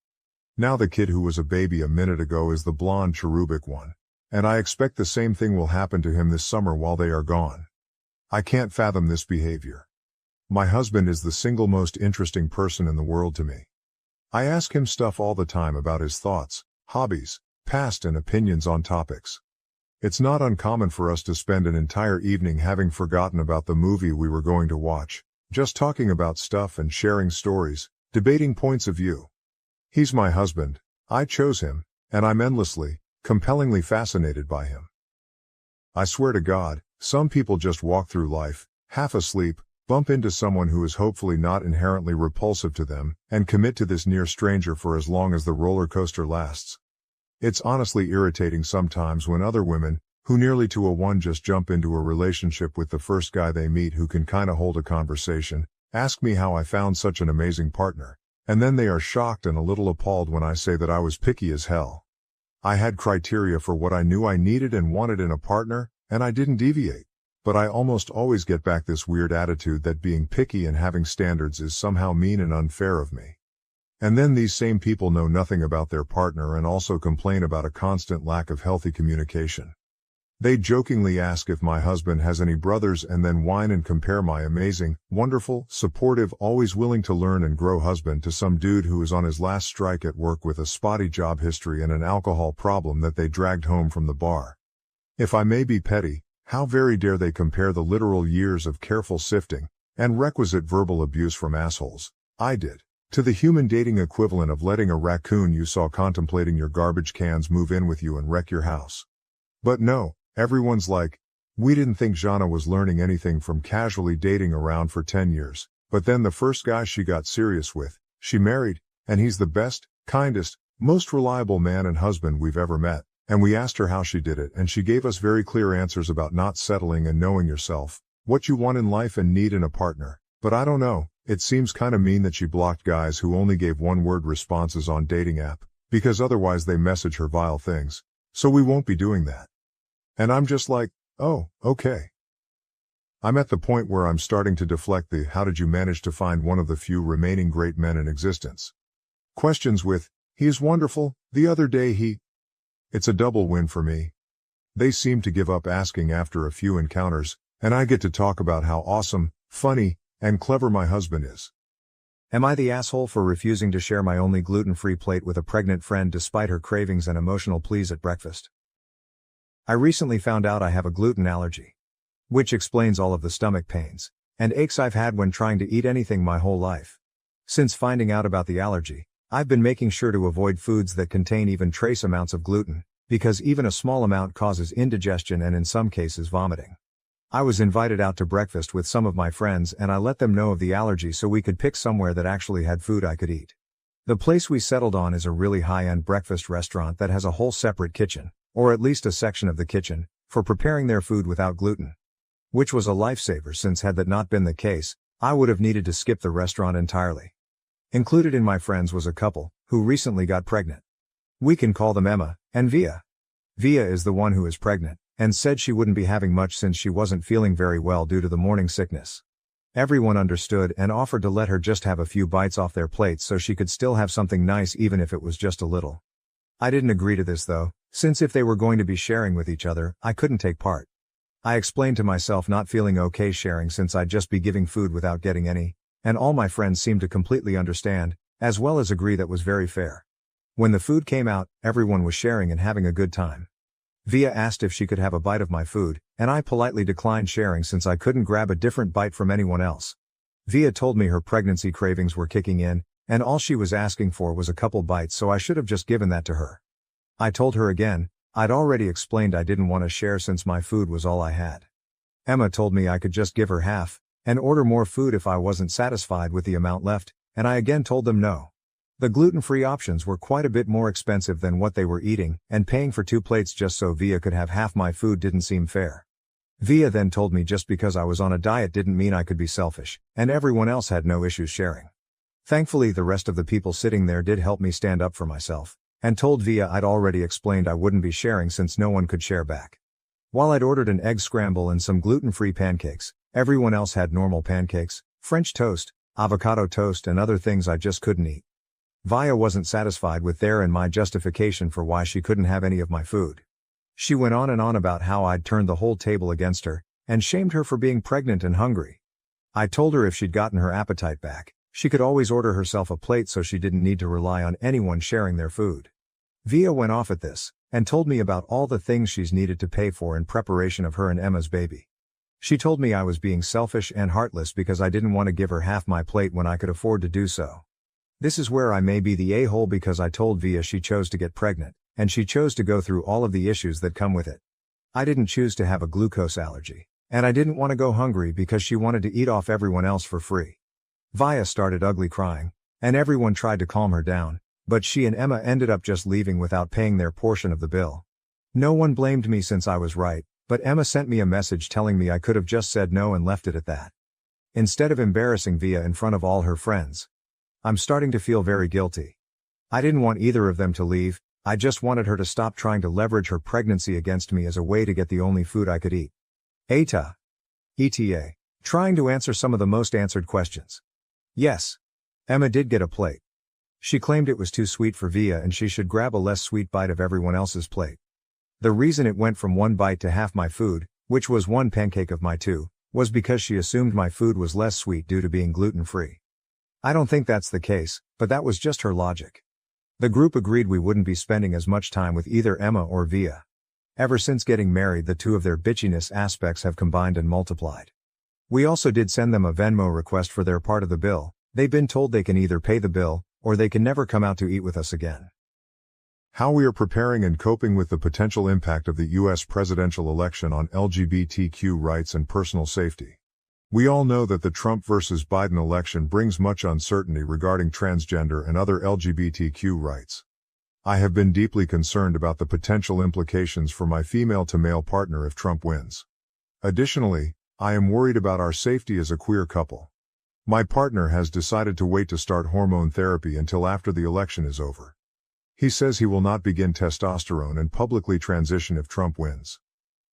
Now the kid who was a baby a minute ago is the blonde cherubic one, and I expect the same thing will happen to him this summer while they are gone. I can't fathom this behavior. My husband is the single most interesting person in the world to me. I ask him stuff all the time about his thoughts, hobbies, past and opinions on topics. It's not uncommon for us to spend an entire evening having forgotten about the movie we were going to watch, just talking about stuff and sharing stories, debating points of view. He's my husband, I chose him, and I'm endlessly, compellingly fascinated by him. I swear to God, some people just walk through life, half asleep, bump into someone who is hopefully not inherently repulsive to them, and commit to this near stranger for as long as the roller coaster lasts. It's honestly irritating sometimes when other women, who nearly to a one just jump into a relationship with the first guy they meet who can kinda hold a conversation, ask me how I found such an amazing partner, and then they are shocked and a little appalled when I say that I was picky as hell. I had criteria for what I knew I needed and wanted in a partner, and I didn't deviate. But I almost always get back this weird attitude that being picky and having standards is somehow mean and unfair of me. And then these same people know nothing about their partner and also complain about a constant lack of healthy communication. They jokingly ask if my husband has any brothers and then whine and compare my amazing, wonderful, supportive, always willing to learn and grow husband to some dude who is on his last strike at work with a spotty job history and an alcohol problem that they dragged home from the bar. If I may be petty, how very dare they compare the literal years of careful sifting and requisite verbal abuse from assholes I did to the human dating equivalent of letting a raccoon you saw contemplating your garbage cans move in with you and wreck your house. But no, everyone's like, we didn't think Jana was learning anything from casually dating around for 10 years, but then the first guy she got serious with, she married, and he's the best, kindest, most reliable man and husband we've ever met, and we asked her how she did it and she gave us very clear answers about not settling and knowing yourself, what you want in life and need in a partner. But I don't know, it seems kinda mean that she blocked guys who only gave one-word responses on dating app, because otherwise they message her vile things. So we won't be doing that. And I'm just like, oh, okay. I'm at the point where I'm starting to deflect the how did you manage to find one of the few remaining great men in existence questions with, he is wonderful, the other day It's a double win for me. They seem to give up asking after a few encounters, and I get to talk about how awesome, funny, and clever my husband is. Am I the asshole for refusing to share my only gluten-free plate with a pregnant friend despite her cravings and emotional pleas at breakfast? I recently found out I have a gluten allergy, which explains all of the stomach pains and aches I've had when trying to eat anything my whole life. Since finding out about the allergy, I've been making sure to avoid foods that contain even trace amounts of gluten, because even a small amount causes indigestion and in some cases vomiting. I was invited out to breakfast with some of my friends and I let them know of the allergy so we could pick somewhere that actually had food I could eat. The place we settled on is a really high-end breakfast restaurant that has a whole separate kitchen, or at least a section of the kitchen, for preparing their food without gluten. Which was a lifesaver since had that not been the case, I would have needed to skip the restaurant entirely. Included in my friends was a couple, who recently got pregnant. We can call them Emma and Via. Via is the one who is pregnant, and said she wouldn't be having much since she wasn't feeling very well due to the morning sickness. Everyone understood and offered to let her just have a few bites off their plates so she could still have something nice even if it was just a little. I didn't agree to this though, since if they were going to be sharing with each other, I couldn't take part. I explained to myself not feeling okay sharing since I'd just be giving food without getting any, and all my friends seemed to completely understand, as well as agree that was very fair. When the food came out, everyone was sharing and having a good time. Via asked if she could have a bite of my food, and I politely declined sharing since I couldn't grab a different bite from anyone else. Via told me her pregnancy cravings were kicking in, and all she was asking for was a couple bites, so I should have just given that to her. I told her again, I'd already explained I didn't want to share since my food was all I had. Emma told me I could just give her half, and order more food if I wasn't satisfied with the amount left, and I again told them no. The gluten-free options were quite a bit more expensive than what they were eating, and paying for 2 plates just so Via could have half my food didn't seem fair. Via then told me just because I was on a diet didn't mean I could be selfish, and everyone else had no issues sharing. Thankfully the rest of the people sitting there did help me stand up for myself, and told Via I'd already explained I wouldn't be sharing since no one could share back. While I'd ordered an egg scramble and some gluten-free pancakes, everyone else had normal pancakes, French toast, avocado toast and other things I just couldn't eat. Via wasn't satisfied with their and my justification for why she couldn't have any of my food. She went on and on about how I'd turned the whole table against her, and shamed her for being pregnant and hungry. I told her if she'd gotten her appetite back, she could always order herself a plate so she didn't need to rely on anyone sharing their food. Via went off at this, and told me about all the things she's needed to pay for in preparation of her and Emma's baby. She told me I was being selfish and heartless because I didn't want to give her half my plate when I could afford to do so. This is where I may be the a-hole because I told Via she chose to get pregnant, and she chose to go through all of the issues that come with it. I didn't choose to have a glucose allergy, and I didn't want to go hungry because she wanted to eat off everyone else for free. Via started ugly crying, and everyone tried to calm her down, but she and Emma ended up just leaving without paying their portion of the bill. No one blamed me since I was right, but Emma sent me a message telling me I could have just said no and left it at that, instead of embarrassing Via in front of all her friends. I'm starting to feel very guilty. I didn't want either of them to leave, I just wanted her to stop trying to leverage her pregnancy against me as a way to get the only food I could eat. AITA. ETA. Trying to answer some of the most answered questions. Yes. Emma did get a plate. She claimed it was too sweet for Via and she should grab a less sweet bite of everyone else's plate. The reason it went from one bite to half my food, which was one pancake of my two, was because she assumed my food was less sweet due to being gluten-free. I don't think that's the case, but that was just her logic. The group agreed we wouldn't be spending as much time with either Emma or Via. Ever since getting married, the two of their bitchiness aspects have combined and multiplied. We also did send them a Venmo request for their part of the bill. They've been told they can either pay the bill, or they can never come out to eat with us again. How we are preparing and coping with the potential impact of the U.S. presidential election on LGBTQ rights and personal safety. We all know that the Trump versus Biden election brings much uncertainty regarding transgender and other LGBTQ rights. I have been deeply concerned about the potential implications for my female-to-male partner if Trump wins. Additionally, I am worried about our safety as a queer couple. My partner has decided to wait to start hormone therapy until after the election is over. He says he will not begin testosterone and publicly transition if Trump wins.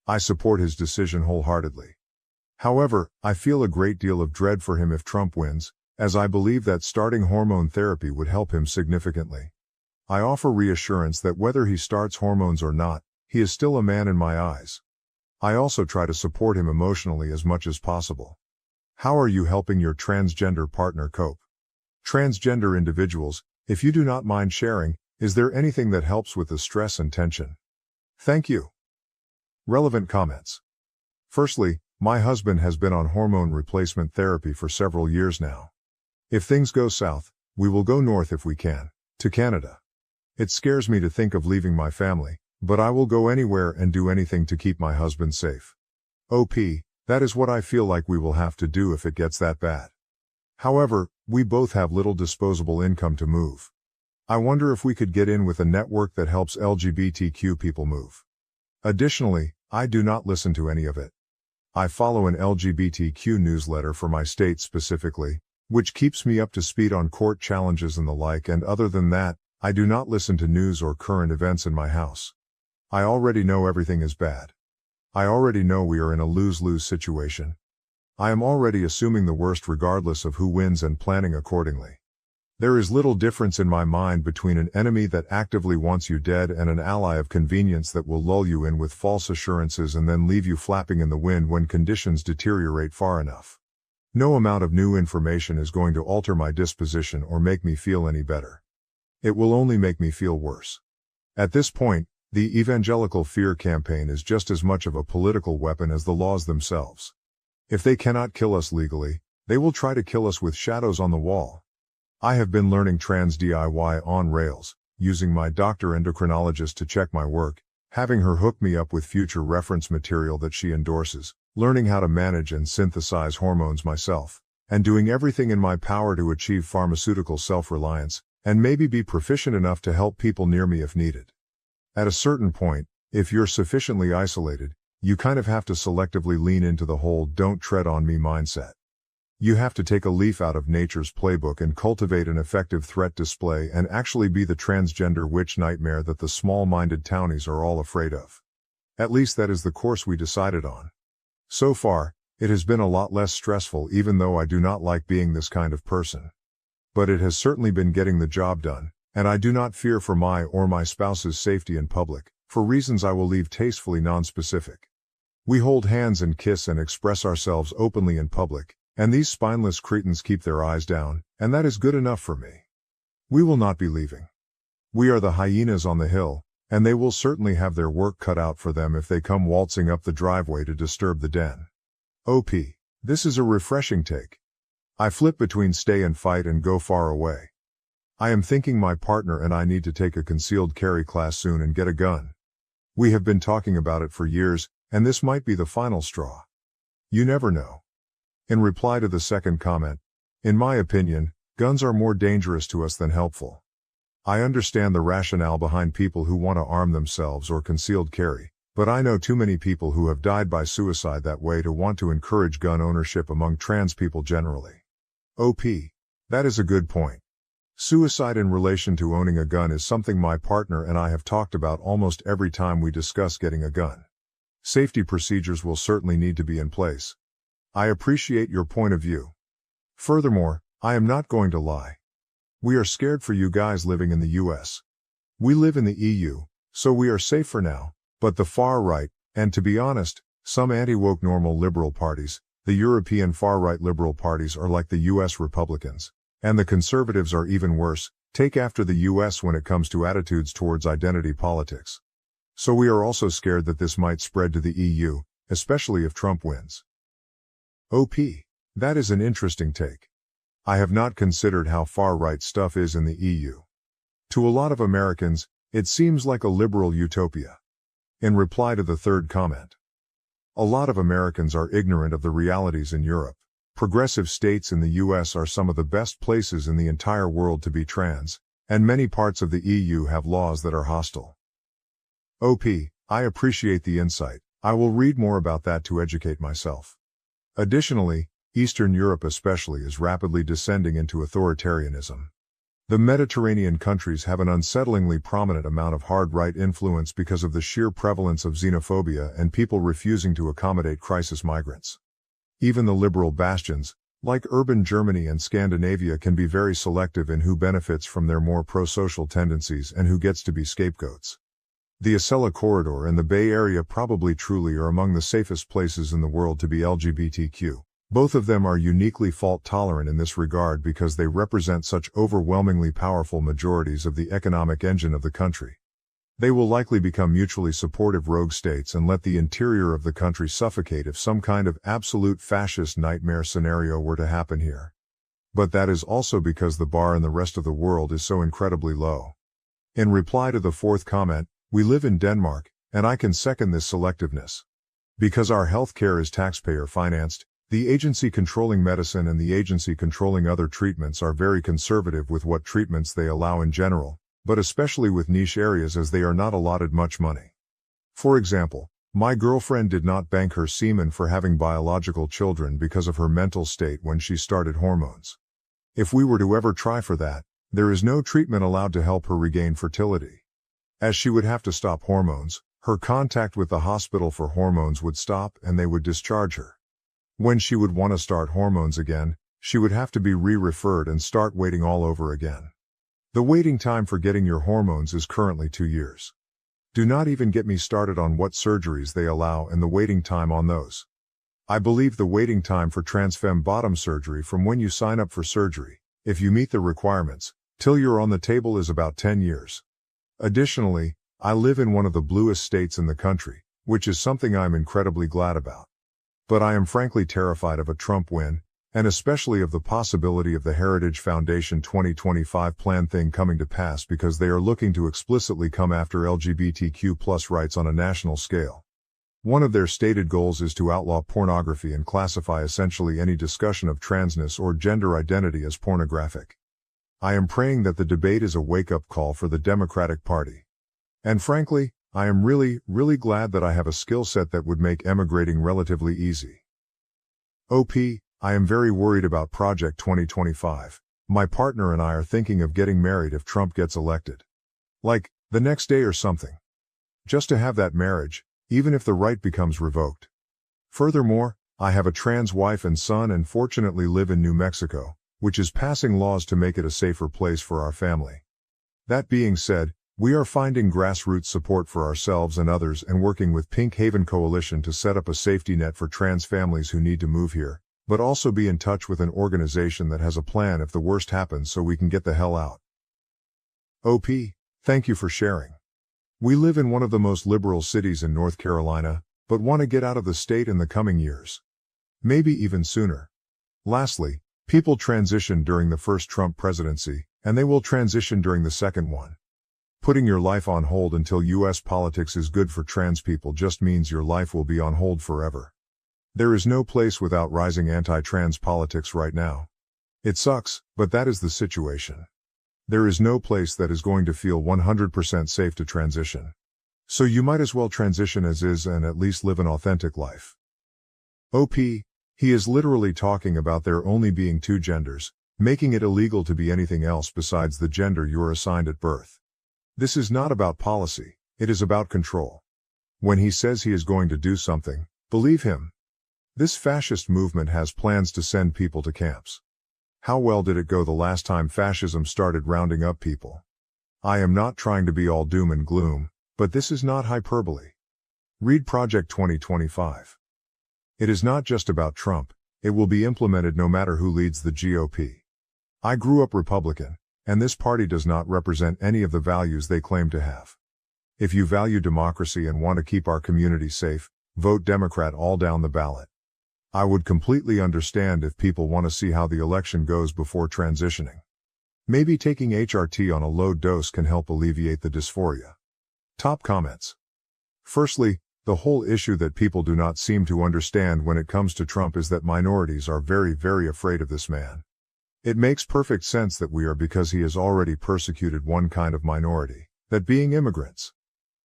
I support his decision wholeheartedly. However, I feel a great deal of dread for him if Trump wins, as I believe that starting hormone therapy would help him significantly. I offer reassurance that whether he starts hormones or not, he is still a man in my eyes. I also try to support him emotionally as much as possible. How are you helping your transgender partner cope? Transgender individuals, if you do not mind sharing, is there anything that helps with the stress and tension? Thank you. Relevant comments. Firstly, my husband has been on hormone replacement therapy for several years now. If things go south, we will go north if we can, to Canada. It scares me to think of leaving my family, but I will go anywhere and do anything to keep my husband safe. OP, that is what I feel like we will have to do if it gets that bad. However, we both have little disposable income to move. I wonder if we could get in with a network that helps LGBTQ people move. Additionally, I do not listen to any of it. I follow an LGBTQ newsletter for my state specifically, which keeps me up to speed on court challenges and the like, and other than that, I do not listen to news or current events in my house. I already know everything is bad. I already know we are in a lose-lose situation. I am already assuming the worst regardless of who wins and planning accordingly. There is little difference in my mind between an enemy that actively wants you dead and an ally of convenience that will lull you in with false assurances and then leave you flapping in the wind when conditions deteriorate far enough. No amount of new information is going to alter my disposition or make me feel any better. It will only make me feel worse. At this point, the evangelical fear campaign is just as much of a political weapon as the laws themselves. If they cannot kill us legally, they will try to kill us with shadows on the wall. I have been learning trans DIY on Rails, using my doctor endocrinologist to check my work, having her hook me up with future reference material that she endorses, learning how to manage and synthesize hormones myself, and doing everything in my power to achieve pharmaceutical self-reliance, and maybe be proficient enough to help people near me if needed. At a certain point, if you're sufficiently isolated, you kind of have to selectively lean into the whole "don't tread on me" mindset. You have to take a leaf out of nature's playbook and cultivate an effective threat display and actually be the transgender witch nightmare that the small-minded townies are all afraid of. At least that is the course we decided on. So far, it has been a lot less stressful, even though I do not like being this kind of person. But it has certainly been getting the job done, and I do not fear for my or my spouse's safety in public, for reasons I will leave tastefully non-specific. We hold hands and kiss and express ourselves openly in public, and these spineless cretins keep their eyes down, and that is good enough for me. We will not be leaving. We are the hyenas on the hill, and they will certainly have their work cut out for them if they come waltzing up the driveway to disturb the den. OP, this is a refreshing take. I flip between stay and fight and go far away. I am thinking my partner and I need to take a concealed carry class soon and get a gun. We have been talking about it for years, and this might be the final straw. You never know. In reply to the second comment, in my opinion, guns are more dangerous to us than helpful. I understand the rationale behind people who want to arm themselves or concealed carry, but I know too many people who have died by suicide that way to want to encourage gun ownership among trans people generally. OP, that is a good point. Suicide in relation to owning a gun is something my partner and I have talked about almost every time we discuss getting a gun. Safety procedures will certainly need to be in place. I appreciate your point of view. Furthermore, I am not going to lie. We are scared for you guys living in the US. We live in the EU, so we are safe for now, But the far right, and to be honest, some anti-woke normal liberal parties, the European far-right liberal parties are like the US Republicans. And the conservatives are even worse, take after the US when it comes to attitudes towards identity politics. So we are also scared that this might spread to the EU, especially if Trump wins. OP. That is an interesting take. I have not considered how far-right stuff is in the EU. To a lot of Americans, it seems like a liberal utopia. In reply to the third comment, a lot of Americans are ignorant of the realities in Europe. Progressive states in the US are some of the best places in the entire world to be trans, and many parts of the EU have laws that are hostile. OP, I appreciate the insight. I will read more about that to educate myself. Additionally, Eastern Europe especially is rapidly descending into authoritarianism. The Mediterranean countries have an unsettlingly prominent amount of hard-right influence because of the sheer prevalence of xenophobia and people refusing to accommodate crisis migrants. Even the liberal bastions, like urban Germany and Scandinavia, can be very selective in who benefits from their more pro-social tendencies and who gets to be scapegoats. The Acela Corridor and the Bay Area probably truly are among the safest places in the world to be LGBTQ. Both of them are uniquely fault-tolerant in this regard because they represent such overwhelmingly powerful majorities of the economic engine of the country. They will likely become mutually supportive rogue states and let the interior of the country suffocate if some kind of absolute fascist nightmare scenario were to happen here. But that is also because the bar in the rest of the world is so incredibly low. In reply to the fourth comment, we live in Denmark, and I can second this selectiveness. Because our healthcare is taxpayer-financed, the agency controlling medicine and the agency controlling other treatments are very conservative with what treatments they allow in general, but especially with niche areas as they are not allotted much money. For example, my girlfriend did not bank her semen for having biological children because of her mental state when she started hormones. If we were to ever try for that, there is no treatment allowed to help her regain fertility. As she would have to stop hormones, her contact with the hospital for hormones would stop and they would discharge her. When she would want to start hormones again, she would have to be re-referred and start waiting all over again. The waiting time for getting your hormones is currently 2 years. Do not even get me started on what surgeries they allow and the waiting time on those. I believe the waiting time for transfem bottom surgery from when you sign up for surgery, if you meet the requirements, till you're on the table is about 10 years. Additionally, I live in one of the bluest states in the country, which is something I'm incredibly glad about. But I am frankly terrified of a Trump win, and especially of the possibility of the Heritage Foundation 2025 plan thing coming to pass because they are looking to explicitly come after LGBTQ+ rights on a national scale. One of their stated goals is to outlaw pornography and classify essentially any discussion of transness or gender identity as pornographic. I am praying that the debate is a wake-up call for the Democratic Party. And frankly, I am really glad that I have a skill set that would make emigrating relatively easy. OP, I am very worried about Project 2025. My partner and I are thinking of getting married if Trump gets elected. Like, the next day or something. Just to have that marriage, even if the right becomes revoked. Furthermore, I have a trans wife and son and fortunately live in New Mexico, which is passing laws to make it a safer place for our family. That being said, we are finding grassroots support for ourselves and others and working with Pink Haven Coalition to set up a safety net for trans families who need to move here, but also be in touch with an organization that has a plan if the worst happens so we can get the hell out. OP, thank you for sharing. We live in one of the most liberal cities in North Carolina, but want to get out of the state in the coming years. Maybe even sooner. Lastly, people transitioned during the first Trump presidency, and they will transition during the second one. Putting your life on hold until U.S. politics is good for trans people just means your life will be on hold forever. There is no place without rising anti-trans politics right now. It sucks, but that is the situation. There is no place that is going to feel 100% safe to transition. So you might as well transition as is and at least live an authentic life. OP, he is literally talking about there only being 2 genders, making it illegal to be anything else besides the gender you are assigned at birth. This is not about policy, it is about control. When he says he is going to do something, believe him. This fascist movement has plans to send people to camps. How well did it go the last time fascism started rounding up people? I am not trying to be all doom and gloom, but this is not hyperbole. Read Project 2025. It is not just about Trump, it will be implemented no matter who leads the GOP. I grew up Republican, and this party does not represent any of the values they claim to have. If you value democracy and want to keep our community safe, vote Democrat all down the ballot. I would completely understand if people want to see how the election goes before transitioning. Maybe taking HRT on a low dose can help alleviate the dysphoria. Top comments. Firstly, the whole issue that people do not seem to understand when it comes to Trump is that minorities are very, very afraid of this man. It makes perfect sense that we are, because he has already persecuted one kind of minority, that being immigrants.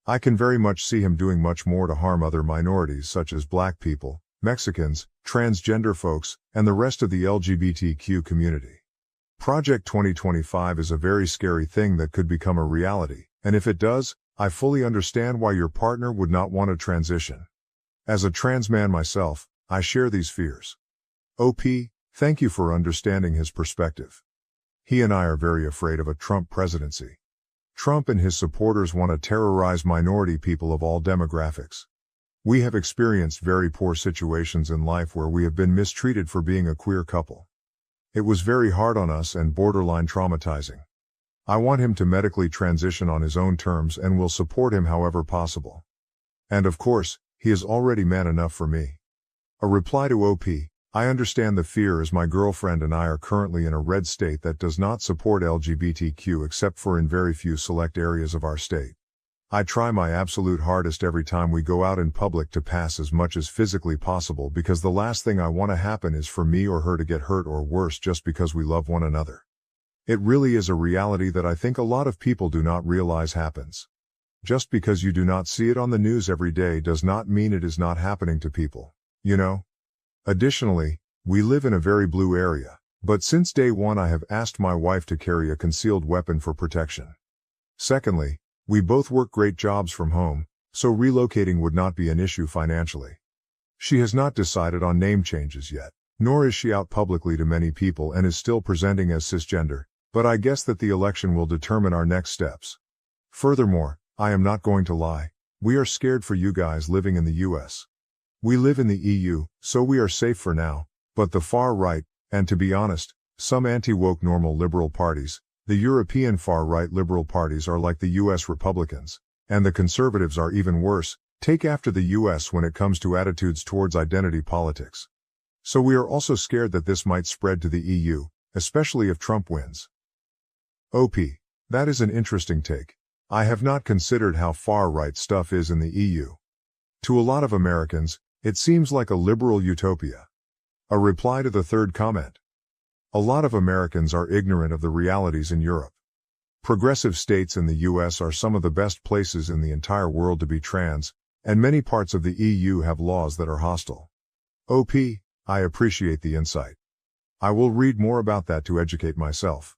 I can very much see him doing much more to harm other minorities such as black people, Mexicans, transgender folks, and the rest of the LGBTQ community. Project 2025 is a very scary thing that could become a reality, and if it does, I fully understand why your partner would not want to transition. As a trans man myself, I share these fears. OP, thank you for understanding his perspective. He and I are very afraid of a Trump presidency. Trump and his supporters want to terrorize minority people of all demographics. We have experienced very poor situations in life where we have been mistreated for being a queer couple. It was very hard on us and borderline traumatizing. I want him to medically transition on his own terms and will support him however possible. And of course, he is already man enough for me. A reply to OP, I understand the fear as my girlfriend and I are currently in a red state that does not support LGBTQ except for in very few select areas of our state. I try my absolute hardest every time we go out in public to pass as much as physically possible, because the last thing I want to happen is for me or her to get hurt or worse just because we love one another. It really is a reality that I think a lot of people do not realize happens. Just because you do not see it on the news every day does not mean it is not happening to people, you know? Additionally, we live in a very blue area, but since day one I have asked my wife to carry a concealed weapon for protection. Secondly, we both work great jobs from home, so relocating would not be an issue financially. She has not decided on name changes yet, nor is she out publicly to many people and is still presenting as cisgender, but I guess that the election will determine our next steps. Furthermore, I am not going to lie, we are scared for you guys living in the US. We live in the EU, so we are safe for now, but the far right, and to be honest, some anti-woke normal liberal parties, the European far-right liberal parties are like the US Republicans, and the conservatives are even worse, take after the US when it comes to attitudes towards identity politics. So we are also scared that this might spread to the EU, especially if Trump wins. OP, that is an interesting take. I have not considered how far-right stuff is in the EU. To a lot of Americans, it seems like a liberal utopia. A reply to the third comment. A lot of Americans are ignorant of the realities in Europe. Progressive states in the US are some of the best places in the entire world to be trans, and many parts of the EU have laws that are hostile. OP, I appreciate the insight. I will read more about that to educate myself.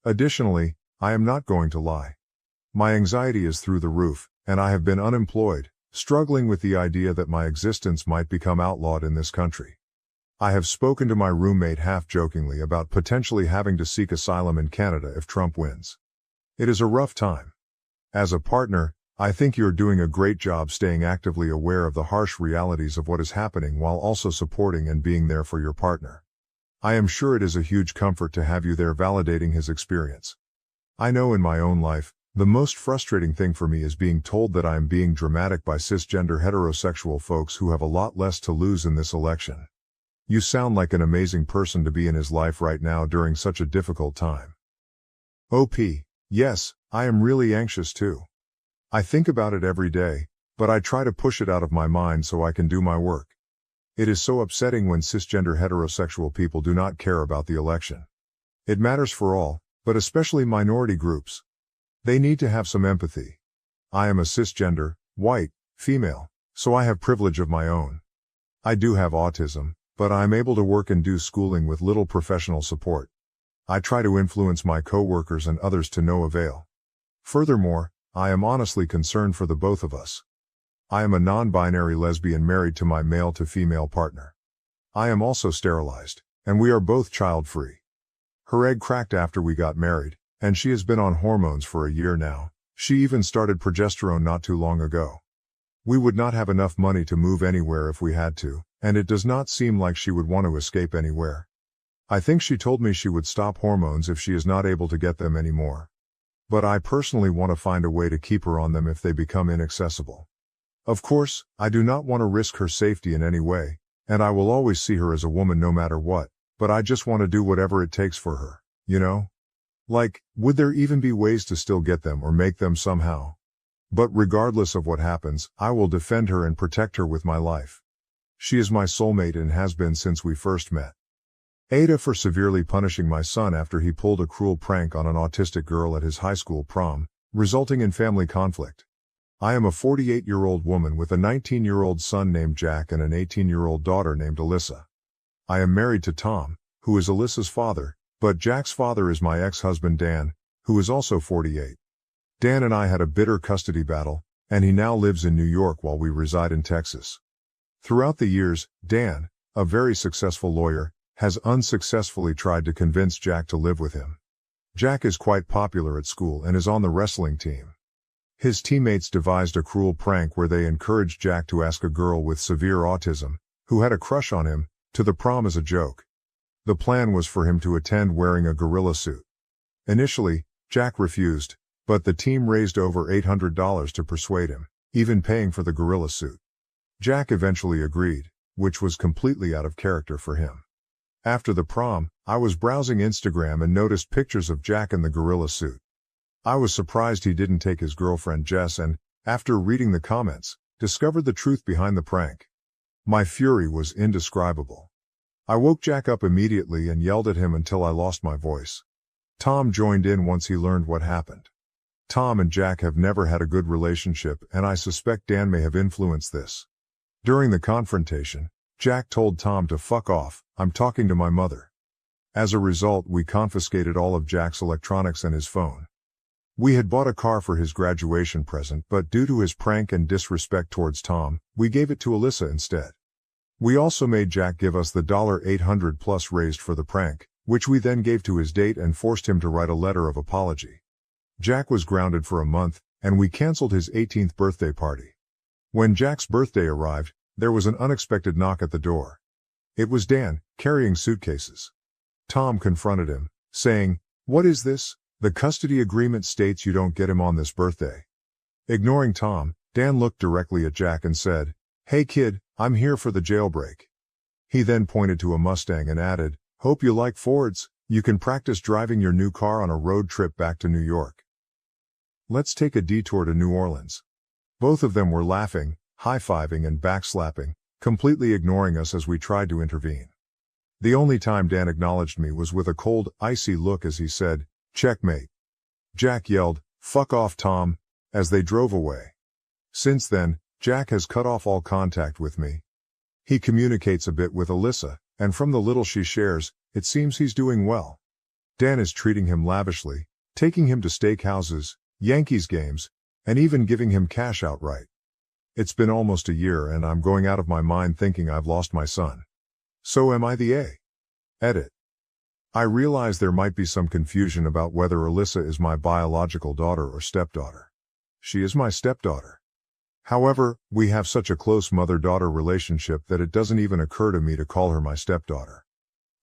Additionally, I am not going to lie. My anxiety is through the roof, and I have been unemployed, struggling with the idea that my existence might become outlawed in this country. I have spoken to my roommate half-jokingly about potentially having to seek asylum in Canada if Trump wins. It is a rough time. As a partner, I think you're doing a great job staying actively aware of the harsh realities of what is happening while also supporting and being there for your partner. I am sure it is a huge comfort to have you there validating his experience. I know in my own life, the most frustrating thing for me is being told that I am being dramatic by cisgender heterosexual folks who have a lot less to lose in this election. You sound like an amazing person to be in his life right now during such a difficult time. OP, yes, I am really anxious too. I think about it every day, but I try to push it out of my mind so I can do my work. It is so upsetting when cisgender heterosexual people do not care about the election. It matters for all, but especially minority groups. They need to have some empathy. I am a cisgender, white, female, so I have privilege of my own. I do have autism, but I am able to work and do schooling with little professional support. I try to influence my coworkers and others to no avail. Furthermore, I am honestly concerned for the both of us. I am a non-binary lesbian married to my male-to-female partner. I am also sterilized, and we are both child-free. Her egg cracked after we got married, and she has been on hormones for a year now. She even started progesterone not too long ago. We would not have enough money to move anywhere if we had to, and it does not seem like she would want to escape anywhere. I think she told me she would stop hormones if she is not able to get them anymore. But I personally want to find a way to keep her on them if they become inaccessible. Of course, I do not want to risk her safety in any way, and I will always see her as a woman no matter what, but I just want to do whatever it takes for her, you know? Like, would there even be ways to still get them or make them somehow? But regardless of what happens, I will defend her and protect her with my life. She is my soulmate and has been since we first met. AITA for severely punishing my son after he pulled a cruel prank on an autistic girl at his high school prom, resulting in family conflict. I am a 48-year-old woman with a 19-year-old son named Jack and an 18-year-old daughter named Alyssa. I am married to Tom, who is Alyssa's father, but Jack's father is my ex-husband Dan, who is also 48. Dan and I had a bitter custody battle, and he now lives in New York while we reside in Texas. Throughout the years, Dan, a very successful lawyer, has unsuccessfully tried to convince Jack to live with him. Jack is quite popular at school and is on the wrestling team. His teammates devised a cruel prank where they encouraged Jack to ask a girl with severe autism, who had a crush on him, to the prom as a joke. The plan was for him to attend wearing a gorilla suit. Initially, Jack refused, but the team raised over $800 to persuade him, even paying for the gorilla suit. Jack eventually agreed, which was completely out of character for him. After the prom, I was browsing Instagram and noticed pictures of Jack in the gorilla suit. I was surprised he didn't take his girlfriend Jess and, after reading the comments, discovered the truth behind the prank. My fury was indescribable. I woke Jack up immediately and yelled at him until I lost my voice. Tom joined in once he learned what happened. Tom and Jack have never had a good relationship, and I suspect Dan may have influenced this. During the confrontation, Jack told Tom to fuck off, I'm talking to my mother. As a result, we confiscated all of Jack's electronics and his phone. We had bought a car for his graduation present, but due to his prank and disrespect towards Tom, we gave it to Alyssa instead. We also made Jack give us the $800 plus raised for the prank, which we then gave to his date and forced him to write a letter of apology. Jack was grounded for a month, and we canceled his 18th birthday party. When Jack's birthday arrived, there was an unexpected knock at the door. It was Dan, carrying suitcases. Tom confronted him, saying, "What is this? The custody agreement states you don't get him on this birthday." Ignoring Tom, Dan looked directly at Jack and said, "Hey kid, I'm here for the jailbreak." He then pointed to a Mustang and added, "Hope you like Fords, you can practice driving your new car on a road trip back to New York." Let's take a detour to New Orleans. Both of them were laughing, high-fiving and backslapping, completely ignoring us as we tried to intervene. The only time Dan acknowledged me was with a cold, icy look as he said, "Checkmate." Jack yelled, "Fuck off, Tom," as they drove away. Since then, Jack has cut off all contact with me. He communicates a bit with Alyssa, and from the little she shares, it seems he's doing well. Dan is treating him lavishly, taking him to steakhouses, Yankees games, and even giving him cash outright. It's been almost a year and I'm going out of my mind thinking I've lost my son. So am I the A. Edit. I realize there might be some confusion about whether Alyssa is my biological daughter or stepdaughter. She is my stepdaughter. However, we have such a close mother-daughter relationship that it doesn't even occur to me to call her my stepdaughter.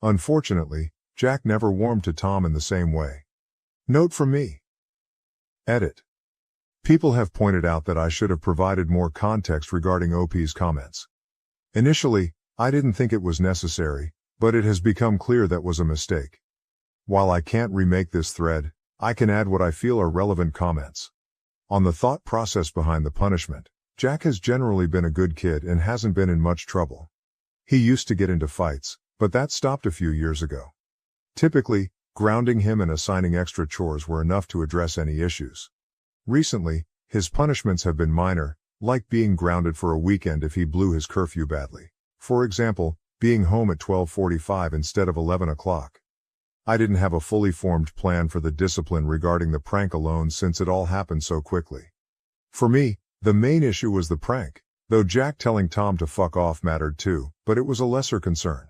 Unfortunately, Jack never warmed to Tom in the same way. Note from me. Edit. People have pointed out that I should have provided more context regarding OP's comments. Initially, I didn't think it was necessary, but it has become clear that was a mistake. While I can't remake this thread, I can add what I feel are relevant comments. On the thought process behind the punishment, Jack has generally been a good kid and hasn't been in much trouble. He used to get into fights, but that stopped a few years ago. Typically, grounding him and assigning extra chores were enough to address any issues. Recently, his punishments have been minor, like being grounded for a weekend if he blew his curfew badly. For example, being home at 12:45 instead of 11 o'clock. I didn't have a fully formed plan for the discipline regarding the prank alone since it all happened so quickly. For me, the main issue was the prank, though Jack telling Tom to fuck off mattered too, but it was a lesser concern.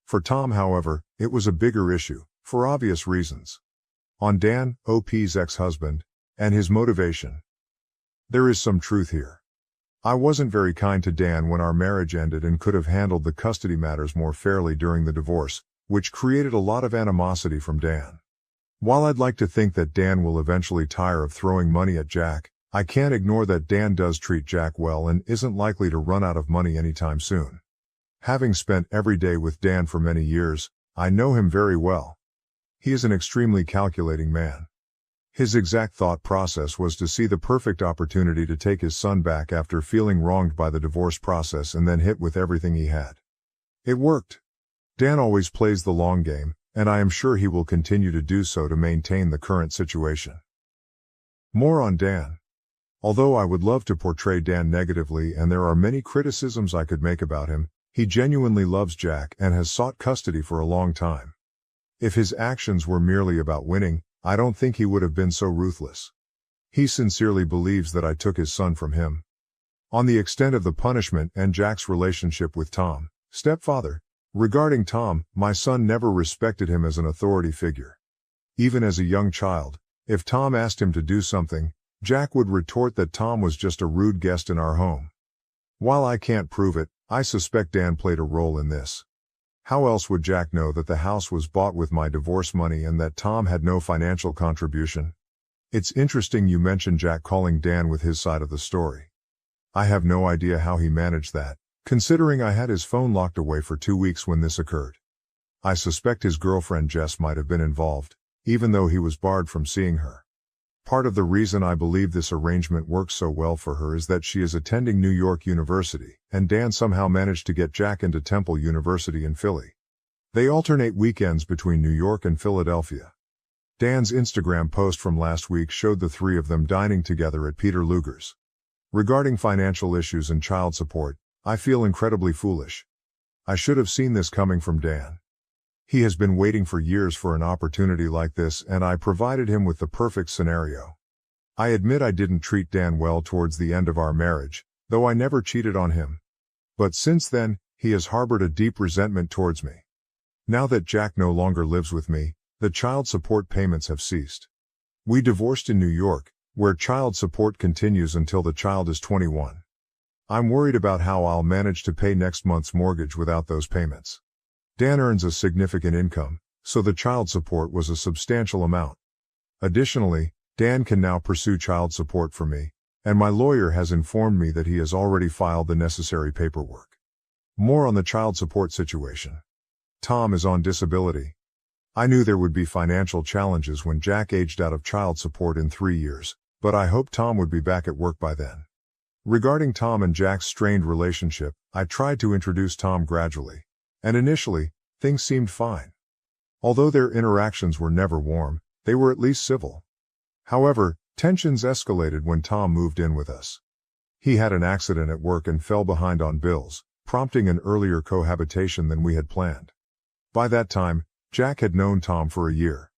For Tom, however, it was a bigger issue, for obvious reasons. On Dan, OP's ex-husband, and his motivation. There is some truth here. I wasn't very kind to Dan when our marriage ended and could have handled the custody matters more fairly during the divorce, which created a lot of animosity from Dan. While I'd like to think that Dan will eventually tire of throwing money at Jack, I can't ignore that Dan does treat Jack well and isn't likely to run out of money anytime soon. Having spent every day with Dan for many years, I know him very well. He is an extremely calculating man. His exact thought process was to see the perfect opportunity to take his son back after feeling wronged by the divorce process and then hit with everything he had. It worked. Dan always plays the long game, and I am sure he will continue to do so to maintain the current situation. More on Dan. Although I would love to portray Dan negatively and there are many criticisms I could make about him, he genuinely loves Jack and has sought custody for a long time. If his actions were merely about winning, I don't think he would have been so ruthless. He sincerely believes that I took his son from him. On the extent of the punishment and Jack's relationship with Tom, stepfather. Regarding Tom, my son never respected him as an authority figure. Even as a young child, if Tom asked him to do something, Jack would retort that Tom was just a rude guest in our home. While I can't prove it, I suspect Dan played a role in this. How else would Jack know that the house was bought with my divorce money and that Tom had no financial contribution? It's interesting you mentioned Jack calling Dan with his side of the story. I have no idea how he managed that, considering I had his phone locked away for 2 weeks when this occurred. I suspect his girlfriend Jess might have been involved, even though he was barred from seeing her. Part of the reason I believe this arrangement works so well for her is that she is attending New York University, and Dan somehow managed to get Jack into Temple University in Philly. They alternate weekends between New York and Philadelphia. Dan's Instagram post from last week showed the three of them dining together at Peter Luger's. Regarding financial issues and child support, I feel incredibly foolish. I should have seen this coming from Dan. He has been waiting for years for an opportunity like this and I provided him with the perfect scenario. I admit I didn't treat Dan well towards the end of our marriage, though I never cheated on him. But since then, he has harbored a deep resentment towards me. Now that Jack no longer lives with me, the child support payments have ceased. We divorced in New York, where child support continues until the child is 21. I'm worried about how I'll manage to pay next month's mortgage without those payments. Dan earns a significant income, so the child support was a substantial amount. Additionally, Dan can now pursue child support for me, and my lawyer has informed me that he has already filed the necessary paperwork. More on the child support situation. Tom is on disability. I knew there would be financial challenges when Jack aged out of child support in 3 years, but I hoped Tom would be back at work by then. Regarding Tom and Jack's strained relationship, I tried to introduce Tom gradually. And initially, things seemed fine. Although their interactions were never warm, they were at least civil. However, tensions escalated when Tom moved in with us. He had an accident at work and fell behind on bills, prompting an earlier cohabitation than we had planned. By that time, Jack had known Tom for a year.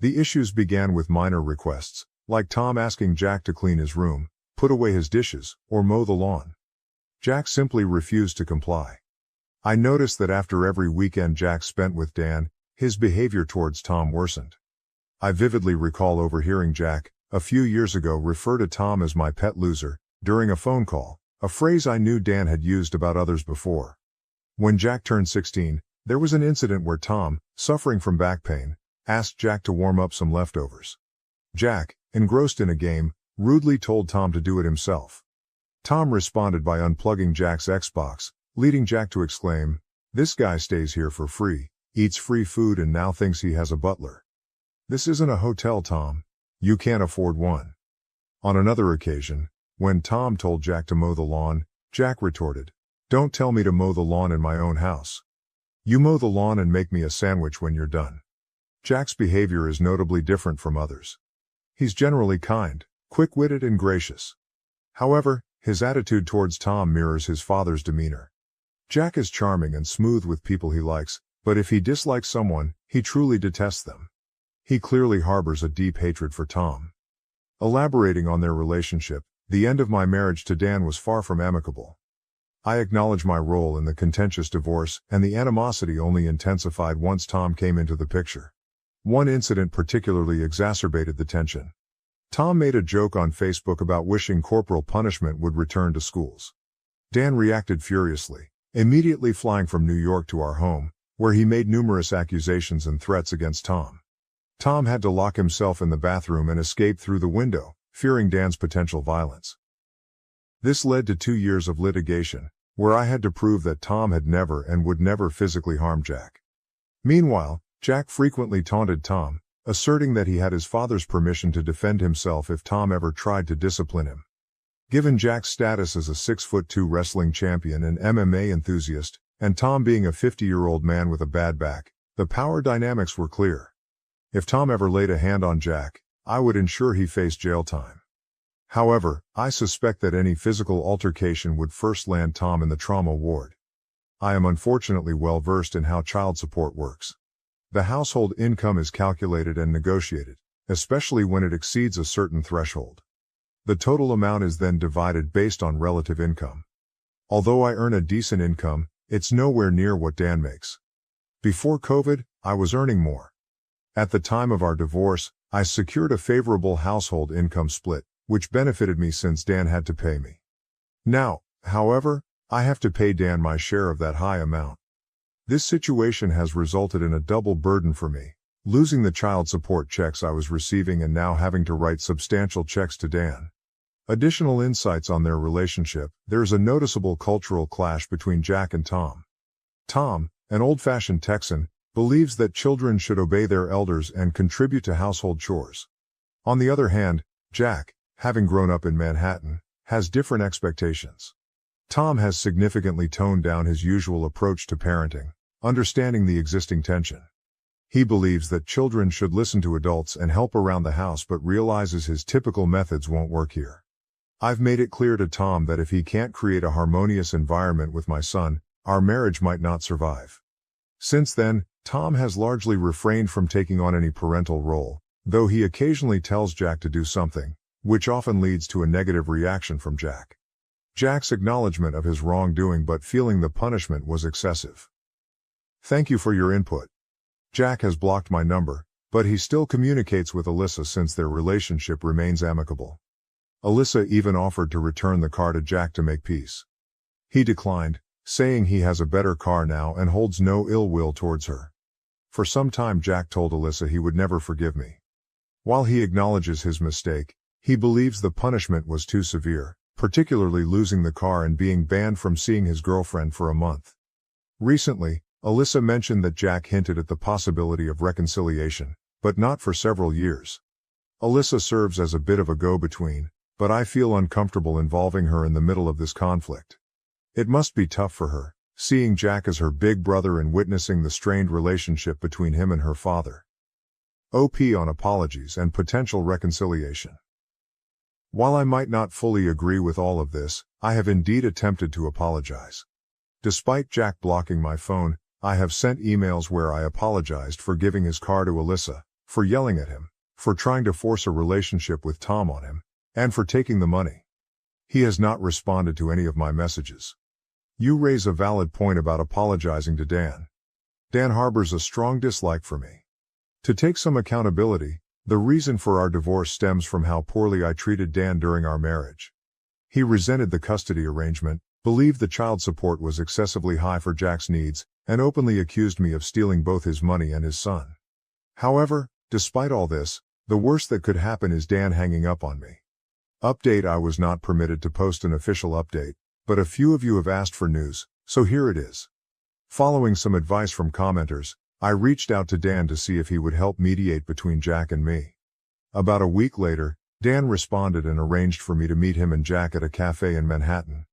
The issues began with minor requests, like Tom asking Jack to clean his room, put away his dishes, or mow the lawn. Jack simply refused to comply. I noticed that after every weekend Jack spent with Dan, his behavior towards Tom worsened. I vividly recall overhearing Jack, a few years ago, refer to Tom as my pet loser, during a phone call, a phrase I knew Dan had used about others before. When Jack turned 16, there was an incident where Tom, suffering from back pain, asked Jack to warm up some leftovers. Jack, engrossed in a game, rudely told Tom to do it himself. Tom responded by unplugging Jack's Xbox, leading Jack to exclaim, "This guy stays here for free, eats free food and now thinks he has a butler. This isn't a hotel, Tom. You can't afford one." On another occasion, when Tom told Jack to mow the lawn, Jack retorted, "Don't tell me to mow the lawn in my own house. You mow the lawn and make me a sandwich when you're done." Jack's behavior is notably different from others. He's generally kind, quick-witted and gracious. However, his attitude towards Tom mirrors his father's demeanor. Jack is charming and smooth with people he likes, but if he dislikes someone, he truly detests them. He clearly harbors a deep hatred for Tom. Elaborating on their relationship, the end of my marriage to Dan was far from amicable. I acknowledge my role in the contentious divorce, and the animosity only intensified once Tom came into the picture. One incident particularly exacerbated the tension. Tom made a joke on Facebook about wishing corporal punishment would return to schools. Dan reacted furiously, immediately flying from New York to our home, where he made numerous accusations and threats against Tom. Tom had to lock himself in the bathroom and escape through the window, fearing Dan's potential violence. This led to 2 years of litigation, where I had to prove that Tom had never and would never physically harm Jack. Meanwhile, Jack frequently taunted Tom, asserting that he had his father's permission to defend himself if Tom ever tried to discipline him. Given Jack's status as a 6'2" wrestling champion and MMA enthusiast, and Tom being a 50-year-old man with a bad back, the power dynamics were clear. If Tom ever laid a hand on Jack, I would ensure he faced jail time. However, I suspect that any physical altercation would first land Tom in the trauma ward. I am unfortunately well versed in how child support works. The household income is calculated and negotiated, especially when it exceeds a certain threshold. The total amount is then divided based on relative income. Although I earn a decent income, it's nowhere near what Dan makes. Before COVID, I was earning more. At the time of our divorce, I secured a favorable household income split, which benefited me since Dan had to pay me. Now, however, I have to pay Dan my share of that high amount. This situation has resulted in a double burden for me, losing the child support checks I was receiving and now having to write substantial checks to Dan. Additional insights on their relationship: there is a noticeable cultural clash between Jack and Tom. Tom, an old-fashioned Texan, believes that children should obey their elders and contribute to household chores. On the other hand, Jack, having grown up in Manhattan, has different expectations. Tom has significantly toned down his usual approach to parenting, understanding the existing tension. He believes that children should listen to adults and help around the house, but realizes his typical methods won't work here. I've made it clear to Tom that if he can't create a harmonious environment with my son, our marriage might not survive. Since then, Tom has largely refrained from taking on any parental role, though he occasionally tells Jack to do something, which often leads to a negative reaction from Jack. Jack's acknowledgement of his wrongdoing but feeling the punishment was excessive. Thank you for your input. Jack has blocked my number, but he still communicates with Alyssa since their relationship remains amicable. Alyssa even offered to return the car to Jack to make peace. He declined, saying he has a better car now and holds no ill will towards her. For some time Jack told Alyssa he would never forgive me. While he acknowledges his mistake, he believes the punishment was too severe, particularly losing the car and being banned from seeing his girlfriend for a month. Recently, Alyssa mentioned that Jack hinted at the possibility of reconciliation, but not for several years. Alyssa serves as a bit of a go-between, but I feel uncomfortable involving her in the middle of this conflict. It must be tough for her, seeing Jack as her big brother and witnessing the strained relationship between him and her father. OP on apologies and potential reconciliation. While I might not fully agree with all of this, I have indeed attempted to apologize. Despite Jack blocking my phone, I have sent emails where I apologized for giving his car to Alyssa, for yelling at him, for trying to force a relationship with Tom on him, and for taking the money. He has not responded to any of my messages. You raise a valid point about apologizing to Dan. Dan harbors a strong dislike for me. To take some accountability, the reason for our divorce stems from how poorly I treated Dan during our marriage. He resented the custody arrangement, believed the child support was excessively high for Jack's needs, and openly accused me of stealing both his money and his son. However, despite all this, the worst that could happen is Dan hanging up on me. Update: I was not permitted to post an official update, but a few of you have asked for news, so here it is. Following some advice from commenters, I reached out to Dan to see if he would help mediate between Jack and me. About a week later, Dan responded and arranged for me to meet him and Jack at a cafe in Manhattan.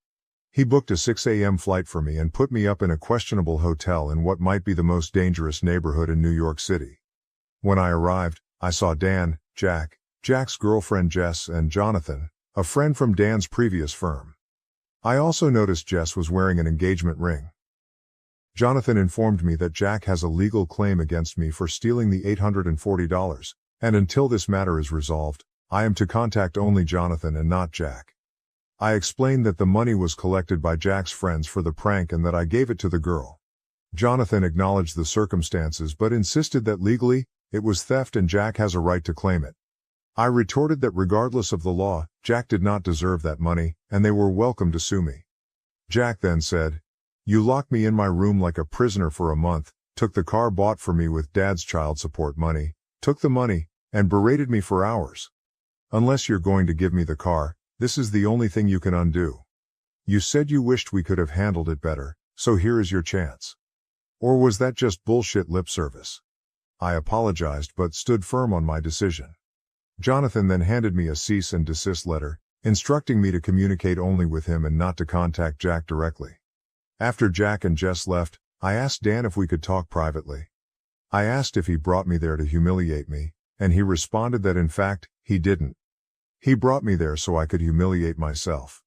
He booked a 6 a.m. flight for me and put me up in a questionable hotel in what might be the most dangerous neighborhood in New York City. When I arrived, I saw Dan, Jack, Jack's girlfriend Jess, and Jonathan, a friend from Dan's previous firm. I also noticed Jess was wearing an engagement ring. Jonathan informed me that Jack has a legal claim against me for stealing the $840, and until this matter is resolved, I am to contact only Jonathan and not Jack. I explained that the money was collected by Jack's friends for the prank and that I gave it to the girl. Jonathan acknowledged the circumstances but insisted that legally, it was theft and Jack has a right to claim it. I retorted that regardless of the law, Jack did not deserve that money, and they were welcome to sue me. Jack then said, "You locked me in my room like a prisoner for a month, took the car bought for me with Dad's child support money, took the money, and berated me for hours. Unless you're going to give me the car, this is the only thing you can undo. You said you wished we could have handled it better, so here is your chance." Or was that just bullshit lip service? I apologized but stood firm on my decision. Jonathan then handed me a cease and desist letter, instructing me to communicate only with him and not to contact Jack directly. After Jack and Jess left, I asked Dan if we could talk privately. I asked if he brought me there to humiliate me, and he responded that in fact, he didn't. He brought me there so I could humiliate myself.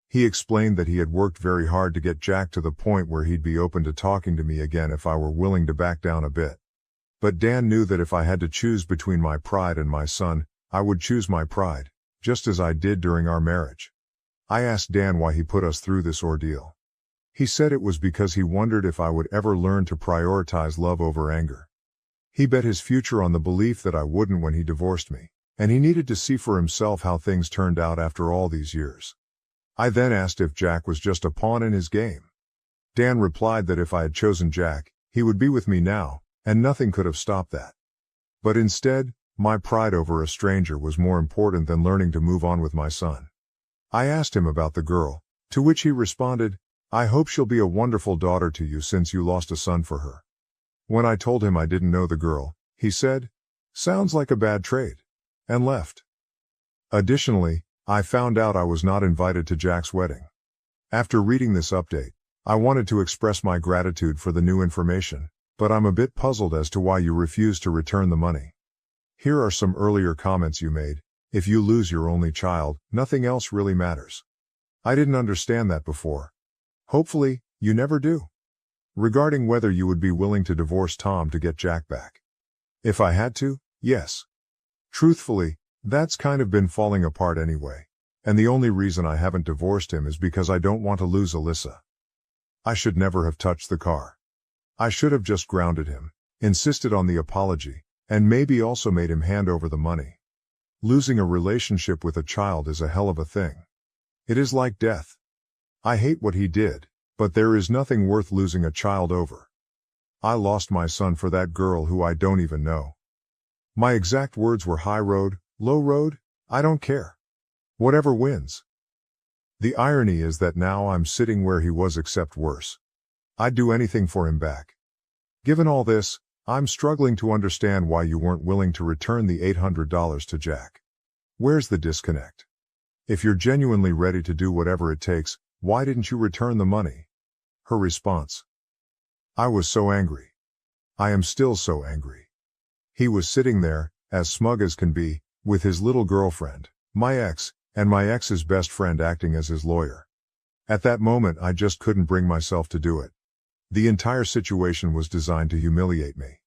He explained that he had worked very hard to get Jack to the point where he'd be open to talking to me again if I were willing to back down a bit. But Dan knew that if I had to choose between my pride and my son, I would choose my pride, just as I did during our marriage. I asked Dan why he put us through this ordeal. He said it was because he wondered if I would ever learn to prioritize love over anger. He bet his future on the belief that I wouldn't when he divorced me, and he needed to see for himself how things turned out after all these years. I then asked if Jack was just a pawn in his game. Dan replied that if I had chosen Jack, he would be with me now, and nothing could have stopped that. But instead, my pride over a stranger was more important than learning to move on with my son. I asked him about the girl, to which he responded, "I hope she'll be a wonderful daughter to you since you lost a son for her." When I told him I didn't know the girl, he said, "Sounds like a bad trade," and left. Additionally, I found out I was not invited to Jack's wedding. After reading this update, I wanted to express my gratitude for the new information, but I'm a bit puzzled as to why you refused to return the money. Here are some earlier comments you made. If you lose your only child, nothing else really matters. I didn't understand that before. Hopefully, you never do. Regarding whether you would be willing to divorce Tom to get Jack back. If I had to, yes. Truthfully, that's kind of been falling apart anyway, and the only reason I haven't divorced him is because I don't want to lose Alyssa. I should never have touched the car. I should have just grounded him, insisted on the apology, and maybe also made him hand over the money. Losing a relationship with a child is a hell of a thing. It is like death. I hate what he did, but there is nothing worth losing a child over. I lost my son for that girl who I don't even know. My exact words were high road, low road, I don't care. Whatever wins. The irony is that now I'm sitting where he was except worse. I'd do anything for him back. Given all this, I'm struggling to understand why you weren't willing to return the $800 to Jack. Where's the disconnect? If you're genuinely ready to do whatever it takes, why didn't you return the money? Her response. I was so angry. I am still so angry. He was sitting there, as smug as can be, with his little girlfriend, my ex, and my ex's best friend acting as his lawyer. At that moment I just couldn't bring myself to do it. The entire situation was designed to humiliate me.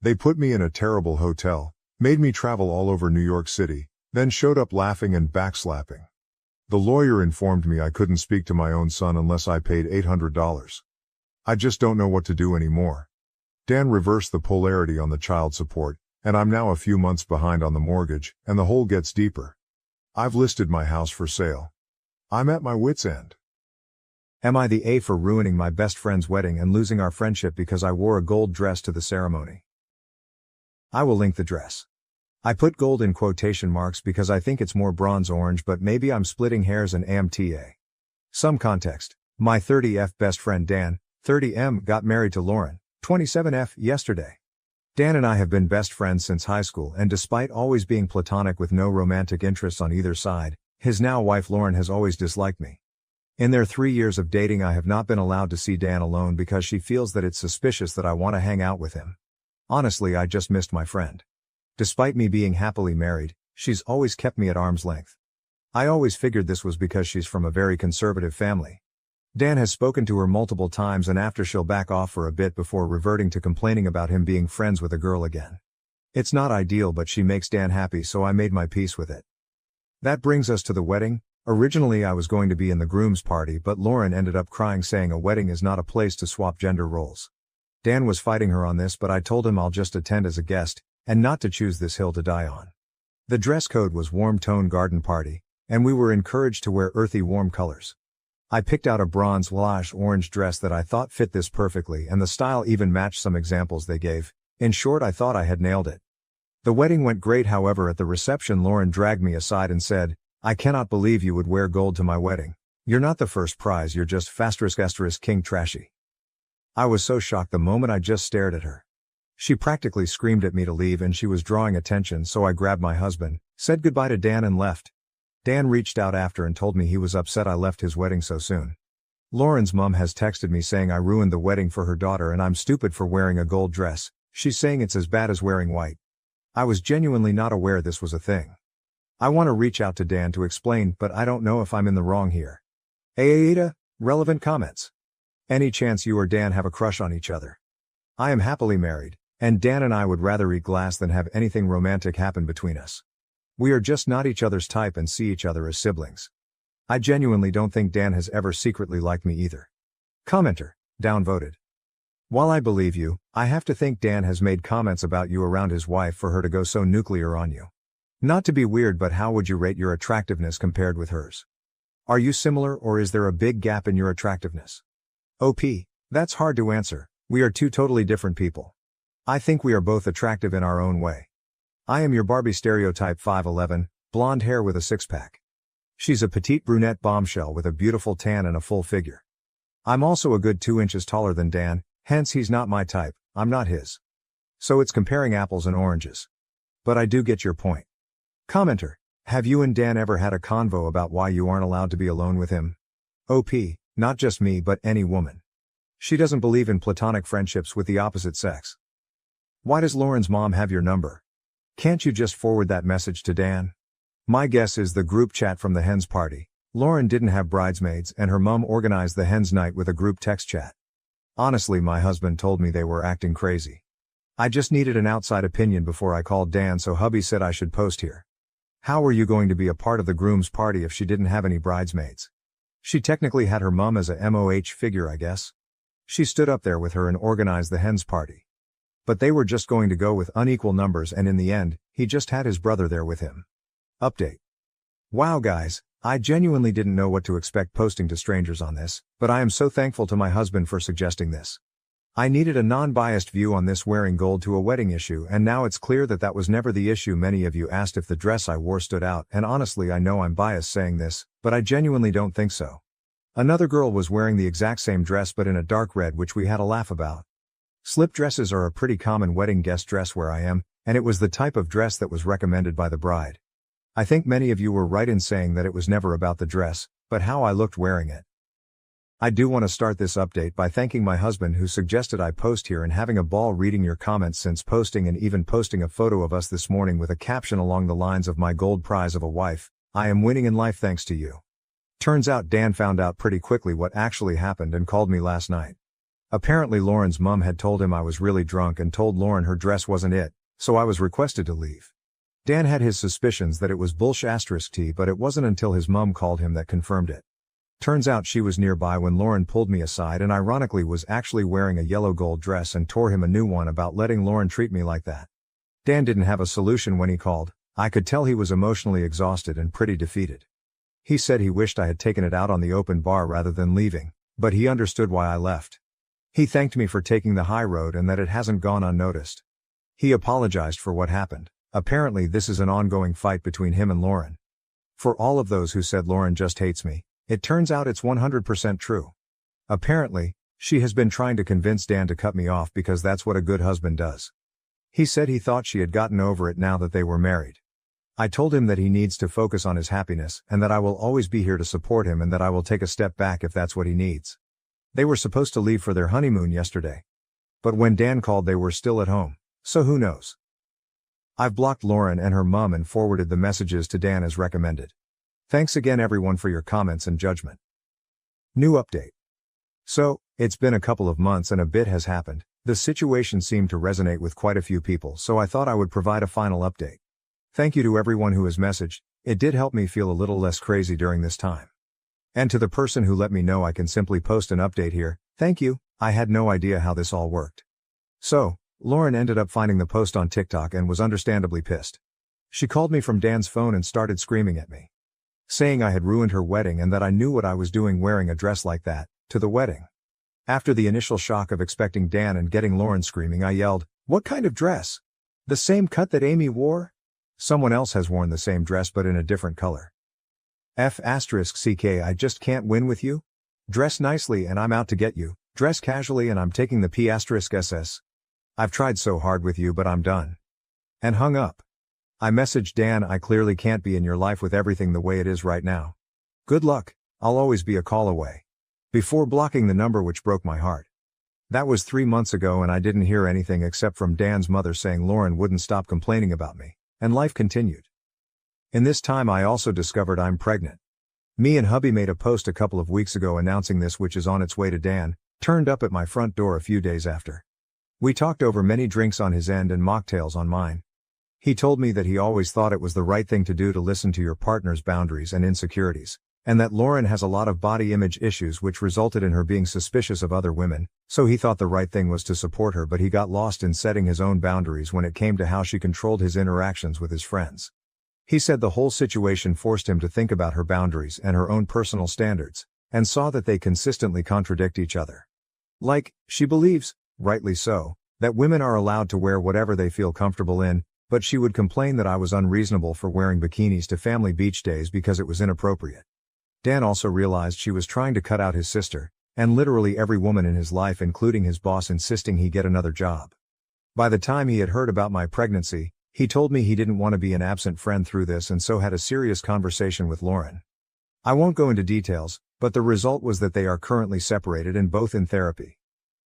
They put me in a terrible hotel, made me travel all over New York City, then showed up laughing and backslapping. The lawyer informed me I couldn't speak to my own son unless I paid $800. I just don't know what to do anymore. Dan reversed the polarity on the child support, and I'm now a few months behind on the mortgage, and the hole gets deeper. I've listed my house for sale. I'm at my wit's end. Am I the A for ruining my best friend's wedding and losing our friendship because I wore a gold dress to the ceremony? I will link the dress. I put gold in quotation marks because I think it's more bronze orange, but maybe I'm splitting hairs and AMTA. Some context. My 30F best friend Dan, 30M, got married to Lauren, 27F, yesterday. Dan and I have been best friends since high school, and despite always being platonic with no romantic interests on either side, his now wife Lauren has always disliked me. In their 3 years of dating I have not been allowed to see Dan alone because she feels that it's suspicious that I want to hang out with him. Honestly, I just missed my friend. Despite me being happily married, she's always kept me at arm's length. I always figured this was because she's from a very conservative family. Dan has spoken to her multiple times, and after she'll back off for a bit before reverting to complaining about him being friends with a girl again. It's not ideal, but she makes Dan happy, so I made my peace with it. That brings us to the wedding. Originally I was going to be in the groom's party, but Lauren ended up crying, saying a wedding is not a place to swap gender roles. Dan was fighting her on this, but I told him I'll just attend as a guest, and not to choose this hill to die on. The dress code was warm tone garden party, and we were encouraged to wear earthy warm colors. I picked out a bronze/orange dress that I thought fit this perfectly, and the style even matched some examples they gave. In short, I thought I had nailed it. The wedding went great. However, at the reception Lauren dragged me aside and said, "I cannot believe you would wear gold to my wedding. You're not the first prize, you're just *** king trashy." I was so shocked the moment I just stared at her. She practically screamed at me to leave, and she was drawing attention, so I grabbed my husband, said goodbye to Dan and left. Dan reached out after and told me he was upset I left his wedding so soon. Lauren's mom has texted me saying I ruined the wedding for her daughter and I'm stupid for wearing a gold dress. She's saying it's as bad as wearing white. I was genuinely not aware this was a thing. I want to reach out to Dan to explain, but I don't know if I'm in the wrong here. AITA, relevant comments. Any chance you or Dan have a crush on each other? I am happily married, and Dan and I would rather eat glass than have anything romantic happen between us. We are just not each other's type and see each other as siblings. I genuinely don't think Dan has ever secretly liked me either. Commenter, downvoted. While I believe you, I have to think Dan has made comments about you around his wife for her to go so nuclear on you. Not to be weird, but how would you rate your attractiveness compared with hers? Are you similar, or is there a big gap in your attractiveness? OP, that's hard to answer. We are two totally different people. I think we are both attractive in our own way. I am your Barbie stereotype, 5'11", blonde hair with a six-pack. She's a petite brunette bombshell with a beautiful tan and a full figure. I'm also a good 2 inches taller than Dan, hence he's not my type, I'm not his. So it's comparing apples and oranges. But I do get your point. Commenter, have you and Dan ever had a convo about why you aren't allowed to be alone with him? OP, not just me but any woman. She doesn't believe in platonic friendships with the opposite sex. Why does Lauren's mom have your number? Can't you just forward that message to Dan? My guess is the group chat from the hen's party. Lauren didn't have bridesmaids and her mom organized the hen's night with a group text chat. Honestly, my husband told me they were acting crazy. I just needed an outside opinion before I called Dan, so hubby said I should post here. How were you going to be a part of the groom's party if she didn't have any bridesmaids? She technically had her mom as a MOH figure, I guess. She stood up there with her and organized the hen's party. But they were just going to go with unequal numbers, and in the end, he just had his brother there with him. Update. Wow guys, I genuinely didn't know what to expect posting to strangers on this, but I am so thankful to my husband for suggesting this. I needed a non-biased view on this wearing gold to a wedding issue, and now it's clear that that was never the issue. Many of you asked if the dress I wore stood out, and honestly I know I'm biased saying this, but I genuinely don't think so. Another girl was wearing the exact same dress but in a dark red, which we had a laugh about. Slip dresses are a pretty common wedding guest dress where I am, and it was the type of dress that was recommended by the bride. I think many of you were right in saying that it was never about the dress, but how I looked wearing it. I do want to start this update by thanking my husband who suggested I post here and having a ball reading your comments since posting, and even posting a photo of us this morning with a caption along the lines of "my gold prize of a wife, I am winning in life thanks to you." Turns out Dan found out pretty quickly what actually happened and called me last night. Apparently Lauren's mom had told him I was really drunk and told Lauren her dress wasn't it, so I was requested to leave. Dan had his suspicions that it was bullsh*t, but it wasn't until his mom called him that confirmed it. Turns out she was nearby when Lauren pulled me aside and ironically was actually wearing a yellow gold dress and tore him a new one about letting Lauren treat me like that. Dan didn't have a solution when he called. I could tell he was emotionally exhausted and pretty defeated. He said he wished I had taken it out on the open bar rather than leaving, but he understood why I left. He thanked me for taking the high road and that it hasn't gone unnoticed. He apologized for what happened. Apparently this is an ongoing fight between him and Lauren. For all of those who said Lauren just hates me, it turns out it's 100% true. Apparently, she has been trying to convince Dan to cut me off because that's what a good husband does. He said he thought she had gotten over it now that they were married. I told him that he needs to focus on his happiness and that I will always be here to support him and that I will take a step back if that's what he needs. They were supposed to leave for their honeymoon yesterday. But when Dan called they were still at home, so who knows? I've blocked Lauren and her mom and forwarded the messages to Dan as recommended. Thanks again everyone for your comments and judgment. New update. So, it's been a couple of months and a bit has happened. The situation seemed to resonate with quite a few people, so I thought I would provide a final update. Thank you to everyone who has messaged, it did help me feel a little less crazy during this time. And to the person who let me know I can simply post an update here, thank you, I had no idea how this all worked. So, Lauren ended up finding the post on TikTok and was understandably pissed. She called me from Dan's phone and started screaming at me, saying I had ruined her wedding and that I knew what I was doing wearing a dress like that to the wedding. After the initial shock of expecting Dan and getting Lauren screaming, I yelled, "What kind of dress? The same cut that Amy wore? Someone else has worn the same dress but in a different color. F***ck, I just can't win with you. Dress nicely and I'm out to get you. Dress casually and I'm taking the P***ss. I've tried so hard with you but I'm done." And hung up. I messaged Dan, "I clearly can't be in your life with everything the way it is right now. Good luck, I'll always be a call away." Before blocking the number, which broke my heart. That was 3 months ago and I didn't hear anything except from Dan's mother saying Lauren wouldn't stop complaining about me, and life continued. In this time I also discovered I'm pregnant. Me and hubby made a post a couple of weeks ago announcing this, which is on its way to Dan, turned up at my front door a few days after. We talked over many drinks on his end and mocktails on mine. He told me that he always thought it was the right thing to do to listen to your partner's boundaries and insecurities, and that Lauren has a lot of body image issues which resulted in her being suspicious of other women, so he thought the right thing was to support her, but he got lost in setting his own boundaries when it came to how she controlled his interactions with his friends. He said the whole situation forced him to think about her boundaries and her own personal standards, and saw that they consistently contradict each other. Like, she believes, rightly so, that women are allowed to wear whatever they feel comfortable in, but she would complain that I was unreasonable for wearing bikinis to family beach days because it was inappropriate. Dan also realized she was trying to cut out his sister, and literally every woman in his life, including his boss, insisting he get another job. By the time he had heard about my pregnancy, he told me he didn't want to be an absent friend through this, and so had a serious conversation with Lauren. I won't go into details, but the result was that they are currently separated and both in therapy.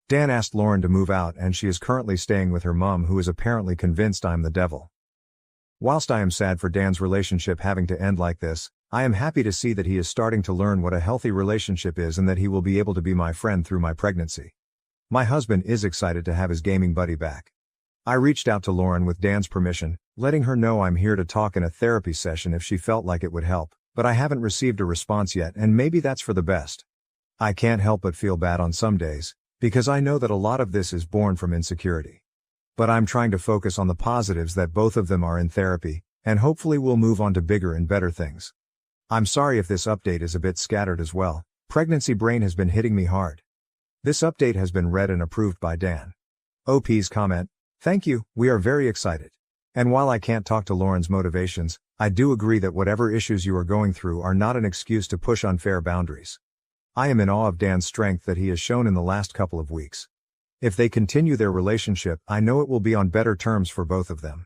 Dan asked Lauren to move out and she is currently staying with her mom, who is apparently convinced I'm the devil. Whilst I am sad for Dan's relationship having to end like this, I am happy to see that he is starting to learn what a healthy relationship is and that he will be able to be my friend through my pregnancy. My husband is excited to have his gaming buddy back. I reached out to Lauren with Dan's permission, letting her know I'm here to talk in a therapy session if she felt like it would help, but I haven't received a response yet, and maybe that's for the best. I can't help but feel bad on some days, because I know that a lot of this is born from insecurity. But I'm trying to focus on the positives that both of them are in therapy, and hopefully we'll move on to bigger and better things. I'm sorry if this update is a bit scattered as well. Pregnancy brain has been hitting me hard. This update has been read and approved by Dan. OP's comment, "Thank you, we are very excited. And while I can't talk to Lauren's motivations, I do agree that whatever issues you are going through are not an excuse to push unfair boundaries. I am in awe of Dan's strength that he has shown in the last couple of weeks. If they continue their relationship, I know it will be on better terms for both of them."